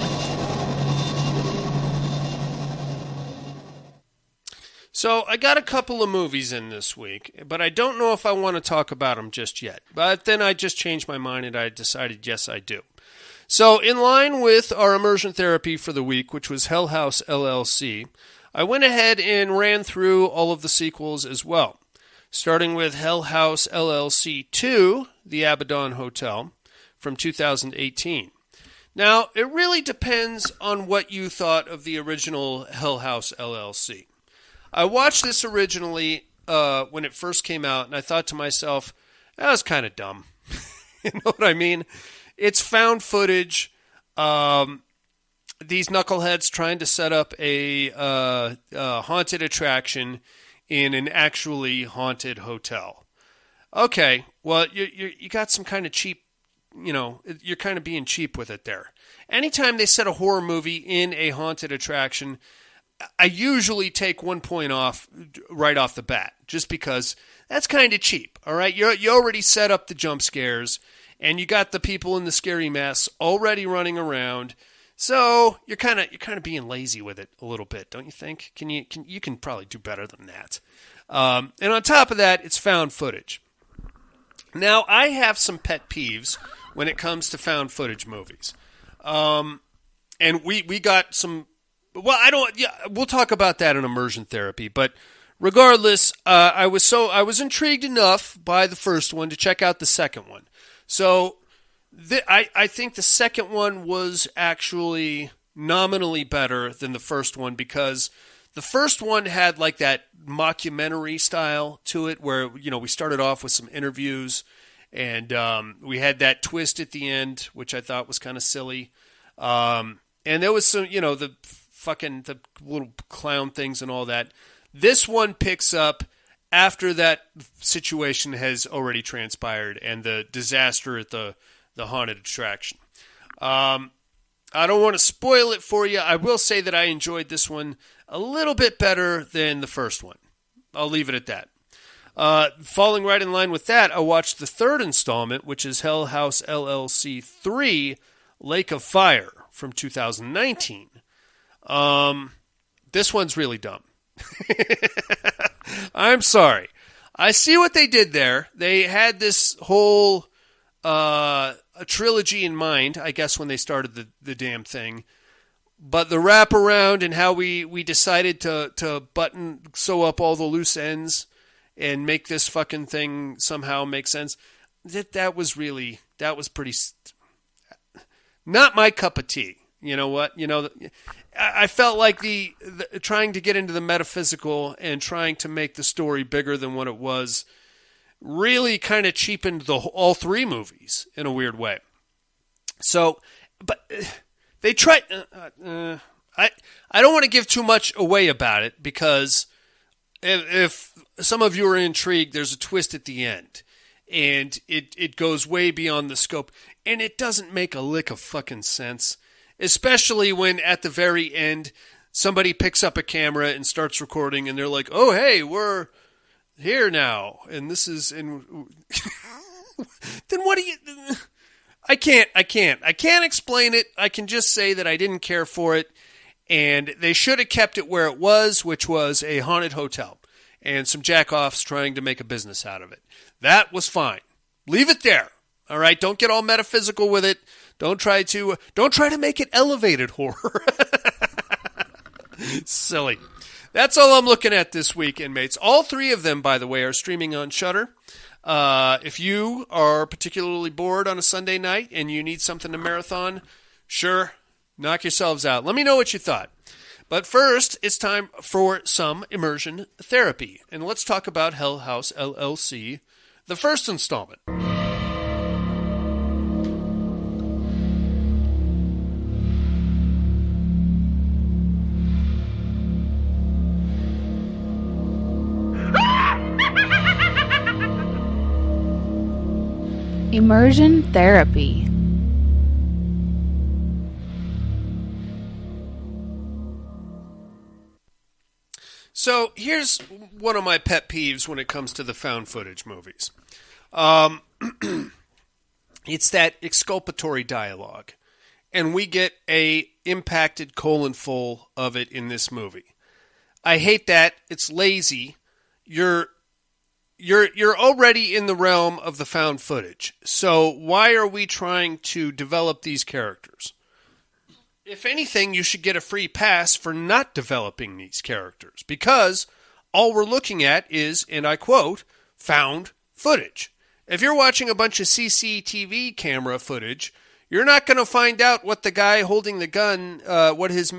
So I got a couple of movies in this week, but I don't know if I want to talk about them just yet. But then I just changed my mind and I decided, yes, I do. So in line with our immersion therapy for the week, which was Hell House LLC, I went ahead and ran through all of the sequels as well, starting with Hell House LLC 2, The Abaddon Hotel, from 2018. Now, it really depends on what you thought of the original Hell House LLC. I watched this originally when it first came out, and I thought to myself, that was kind of dumb. You know what I mean? It's found footage. These knuckleheads trying to set up a haunted attraction in an actually haunted hotel. Okay, well, you got some kind of cheap, you're kind of being cheap with it there. Anytime they set a horror movie in a haunted attraction, I usually take 1 point off right off the bat, just because that's kind of cheap. All right, you already set up the jump scares, and you got the people in the scary mess already running around, so you're kind of being lazy with it a little bit, don't you think? You can probably do better than that. And on top of that, it's found footage. Now, I have some pet peeves when it comes to found footage movies, and we got some. Well, we'll talk about that in immersion therapy, but regardless, I was intrigued enough by the first one to check out the second one. So I think the second one was actually nominally better than the first one because the first one had like that mockumentary style to it where, we started off with some interviews and we had that twist at the end, which I thought was kind of silly. And there was some, the little clown things and all that. This one picks up after that situation has already transpired and the disaster at the haunted attraction. I don't want to spoil it for you. I will say that I enjoyed this one a little bit better than the first one. I'll leave it at that. Falling right in line with that, I watched the third installment, which is Hell House LLC 3, Lake of Fire from 2019. This one's really dumb. I'm sorry. I see what they did there. They had this whole a trilogy in mind, I guess, when they started the damn thing. But the wraparound and how we decided to sew up all the loose ends and make this fucking thing somehow make sense, that was pretty not my cup of tea. You know what? I felt like the trying to get into the metaphysical and trying to make the story bigger than what it was really kind of cheapened all three movies in a weird way. So, but they tried. I don't want to give too much away about it because if some of you are intrigued, there's a twist at the end, and it goes way beyond the scope, and it doesn't make a lick of fucking sense. Especially when at the very end, somebody picks up a camera and starts recording, and they're like, "Oh, hey, we're here now," and this is in. Then what do you? I can't explain it. I can just say that I didn't care for it, and they should have kept it where it was, which was a haunted hotel and some jackoffs trying to make a business out of it. That was fine. Leave it there. All right, don't get all metaphysical with it. Don't try to make it elevated horror. Silly. That's all I'm looking at this week, inmates. All three of them, by the way, are streaming on Shudder. If you are particularly bored on a Sunday night and you need something to marathon, sure, knock yourselves out. Let me know what you thought. But first, it's time for some immersion therapy. And let's talk about Hell House LLC, the first installment. Immersion therapy. So here's one of my pet peeves when it comes to the found footage movies. It's that exculpatory dialogue. And we get a impacted colon full of it in this movie. I hate that. It's lazy. You're already in the realm of the found footage. So why are we trying to develop these characters? If anything, you should get a free pass for not developing these characters. Because all we're looking at is, and I quote, found footage. If you're watching a bunch of CCTV camera footage, you're not going to find out what the guy holding the gun, what his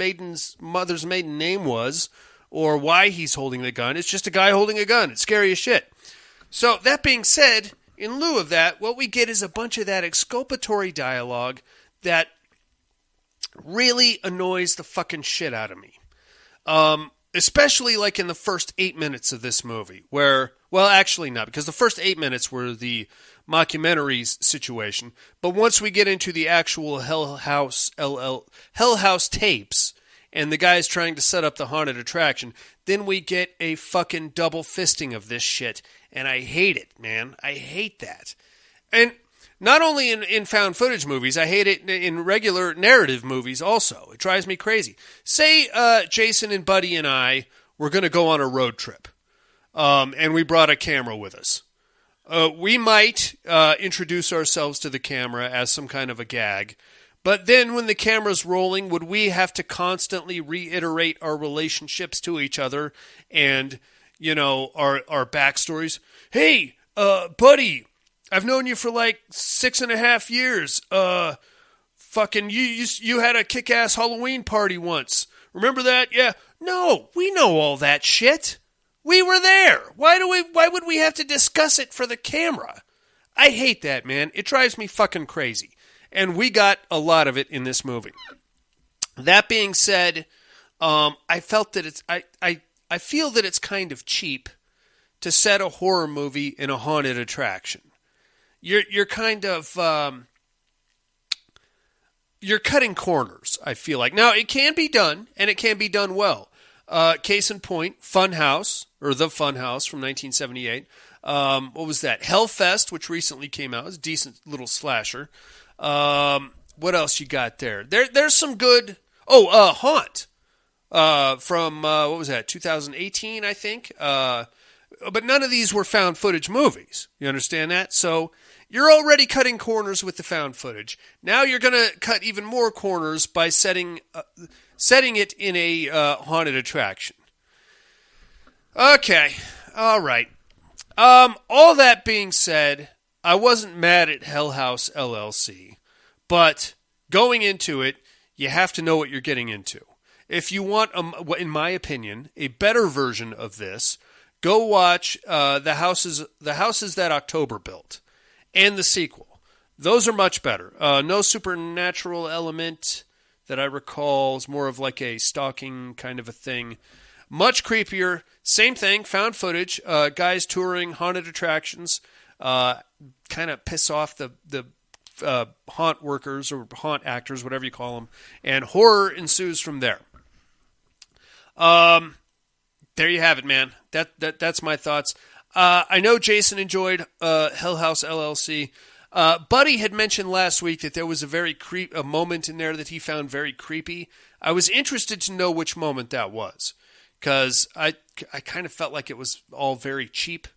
mother's maiden name was, or why he's holding the gun. It's just a guy holding a gun. It's scary as shit. So that being said, in lieu of that, what we get is a bunch of that exculpatory dialogue that really annoys the fucking shit out of me. Especially like in the first 8 minutes of this movie, where, well, actually not, because the first 8 minutes were the mockumentaries situation. But once we get into the actual Hell House tapes, and the guy's trying to set up the haunted attraction, then we get a fucking double fisting of this shit. And I hate it, man. I hate that. And not only in found footage movies, I hate it in regular narrative movies also. It drives me crazy. Say Jason and Buddy and I were going to go on a road trip, and we brought a camera with us. We might introduce ourselves to the camera as some kind of a gag, but then when the camera's rolling, would we have to constantly reiterate our relationships to each other and, you know, our backstories? Hey, Buddy, I've known you for like 6.5 years. Fucking you had a kick-ass Halloween party once. Remember that? Yeah. No, we know all that shit. We were there. Why would we have to discuss it for the camera? I hate that, man. It drives me fucking crazy. And we got a lot of it in this movie. That being said, I felt that it's I feel that it's kind of cheap to set a horror movie in a haunted attraction. You're kind of you're cutting corners, I feel like. Now, it can be done, and it can be done well. Case in point, Funhouse, or The Funhouse from 1978. What was that? Hellfest, which recently came out. It's a decent little slasher. What else you got there? There's some good... Haunt. From, what was that, 2018, I think? But none of these were found footage movies. You understand that? So you're already cutting corners with the found footage. Now you're going to cut even more corners by setting it in a haunted attraction. Okay. All right. All that being said, I wasn't mad at Hell House LLC, but going into it, you have to know what you're getting into. If you want, in my opinion, a better version of this, go watch the houses that October built and the sequel. Those are much better. No supernatural element that I recall. Is more of like a stalking kind of a thing. Much creepier. Same thing. Found footage. Guys touring haunted attractions. Kind of piss off the haunt workers or haunt actors, whatever you call them. And horror ensues from there. There you have it, man. That's my thoughts. I know Jason enjoyed Hell House LLC. Buddy had mentioned last week that there was a moment in there that he found very creepy. I was interested to know which moment that was, because I kind of felt like it was all very cheap,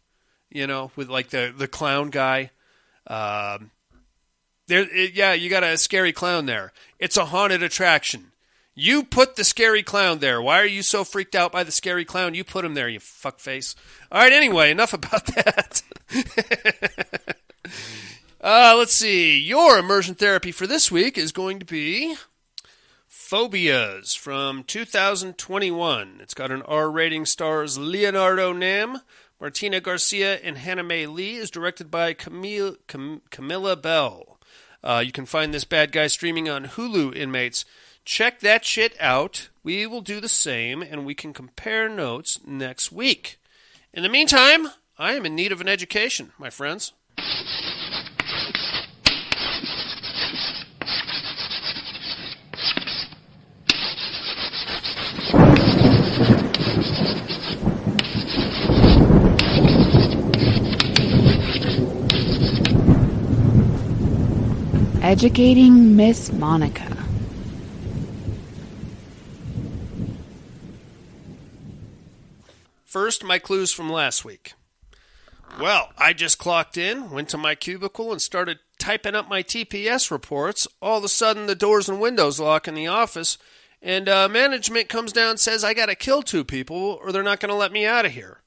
with like the clown guy. You got a scary clown there. It's a haunted attraction. You put the scary clown there. Why are you so freaked out by the scary clown? You put him there, you fuckface. All right, anyway, enough about that. Let's see. Your immersion therapy for this week is going to be Phobias from 2021. It's got an R rating, stars Leonardo Nam, Martina Garcia, and Hannah Mae Lee. Is directed by Camilla Bell. You can find this bad guy streaming on Hulu, inmates. Check that shit out. We will do the same, and we can compare notes next week. In the meantime, I am in need of an education, my friends. Educating Miss Monica. First, my clues from last week. Well, I just clocked in, went to my cubicle, and started typing up my TPS reports. All of a sudden, the doors and windows lock in the office, and management comes down and says I got to kill 2 people or they're not going to let me out of here.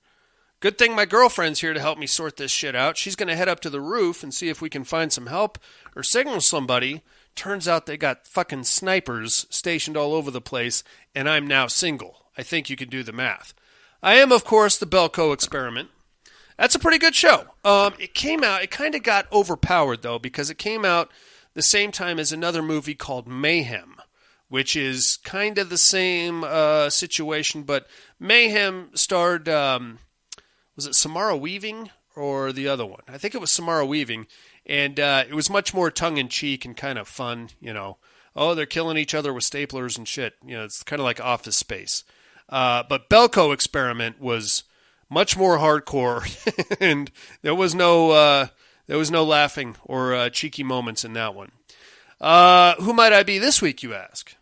Good thing my girlfriend's here to help me sort this shit out. She's going to head up to the roof and see if we can find some help or signal somebody. Turns out they got fucking snipers stationed all over the place, and I'm now single. I think you can do the math. I am, of course, the Belko Experiment. That's a pretty good show. It came out, it kind of got overpowered, though, because it came out the same time as another movie called Mayhem, which is kind of the same situation, but Mayhem starred, was it Samara Weaving or the other one? I think it was Samara Weaving, and it was much more tongue-in-cheek and kind of fun, Oh, they're killing each other with staplers and shit. It's kind of like Office Space. But Belko Experiment was much more hardcore, and there was no laughing or cheeky moments in that one. Who might I be this week, you ask?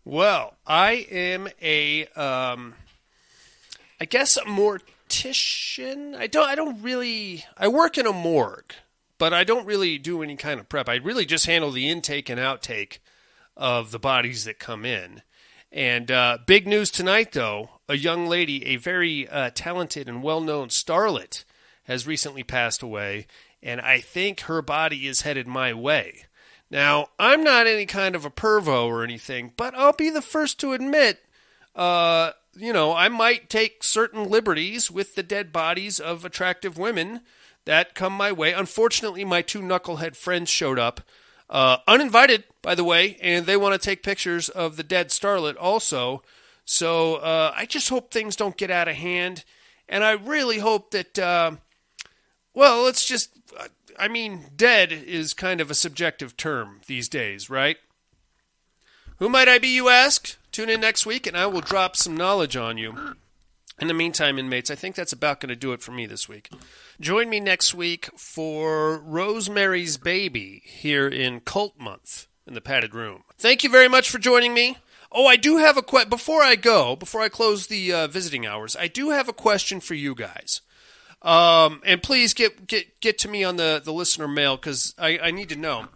Well, I am I guess a mortician. I work in a morgue, but I don't really do any kind of prep. I really just handle the intake and outtake of the bodies that come in. And big news tonight, though. A young lady, a very talented and well-known starlet, has recently passed away, and I think her body is headed my way. Now, I'm not any kind of a pervo or anything, but I'll be the first to admit, I might take certain liberties with the dead bodies of attractive women that come my way. Unfortunately, my 2 knucklehead friends showed up, uninvited, by the way, and they want to take pictures of the dead starlet also. So I just hope things don't get out of hand, and I really hope that, dead is kind of a subjective term these days, right? Who might I be, you ask? Tune in next week, and I will drop some knowledge on you. In the meantime, inmates, I think that's about going to do it for me this week. Join me next week for Rosemary's Baby here in Cult Month in the Padded Room. Thank you very much for joining me. Oh, I do have a question. Before I close the visiting hours, I do have a question for you guys. And please get to me on the listener mail, because I need to know.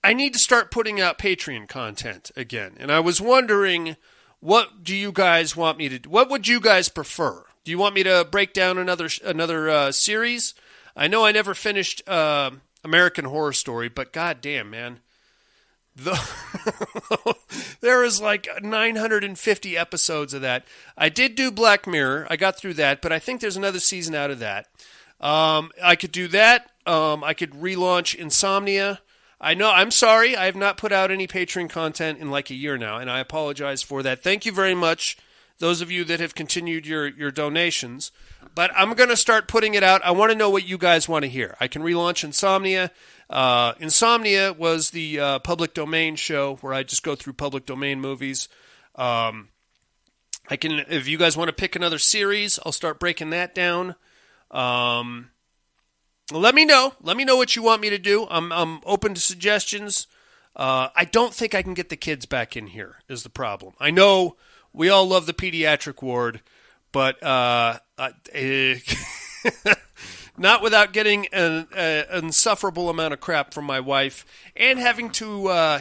I need to start putting out Patreon content again. And I was wondering, what do you guys want me to do? What would you guys prefer? Do you want me to break down another series? I know I never finished American Horror Story, but goddamn, man. There is like 950 episodes of that. I did do Black Mirror. I got through that, but I think there's another season out of that. I could do that. I could relaunch Insomnia. I know, I'm sorry, I have not put out any Patreon content in like a year now, and I apologize for that. Thank you very much, those of you that have continued your donations. But I'm going to start putting it out. I want to know what you guys want to hear. I can relaunch Insomnia. Insomnia was the public domain show where I just go through public domain movies. I can, if you guys want to pick another series, I'll start breaking that down. Let me know. Let me know what you want me to do. I'm open to suggestions. I don't think I can get the kids back in here is the problem. I know we all love the pediatric ward, but not without getting an insufferable amount of crap from my wife and having to,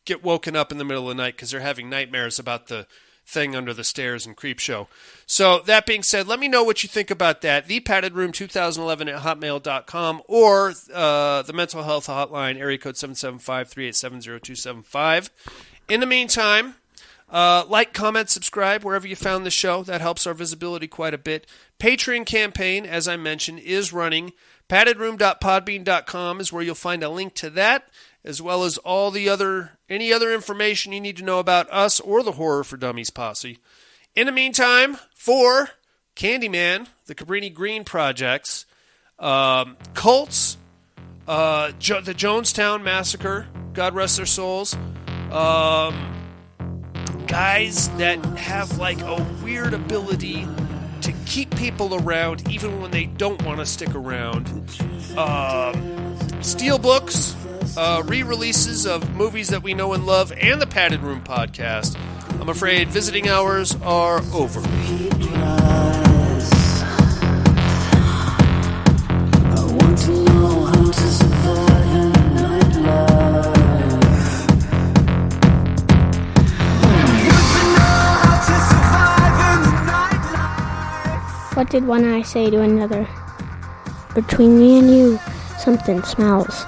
get woken up in the middle of the night because they're having nightmares about the thing under the stairs and Creepshow. So that being said, let me know what you think about that. thepaddedroom2011@hotmail.com or the mental health hotline, area code 775-387-0275. In the meantime, like, comment, subscribe wherever you found the show. That helps our visibility quite a bit. Patreon campaign, as I mentioned, is running. paddedroom.podbean.com is where you'll find a link to that, as well as any other information you need to know about us or the Horror for Dummies posse. In the meantime, for Candyman, the Cabrini Green Projects, Cults, the Jonestown Massacre, God rest their souls, guys that have like a weird ability to keep people around even when they don't want to stick around, steelbooks, re-releases of movies that we know and love, and the Padded Room podcast. I'm afraid visiting hours are over. What did one eye say to another? Between me and you, something smells.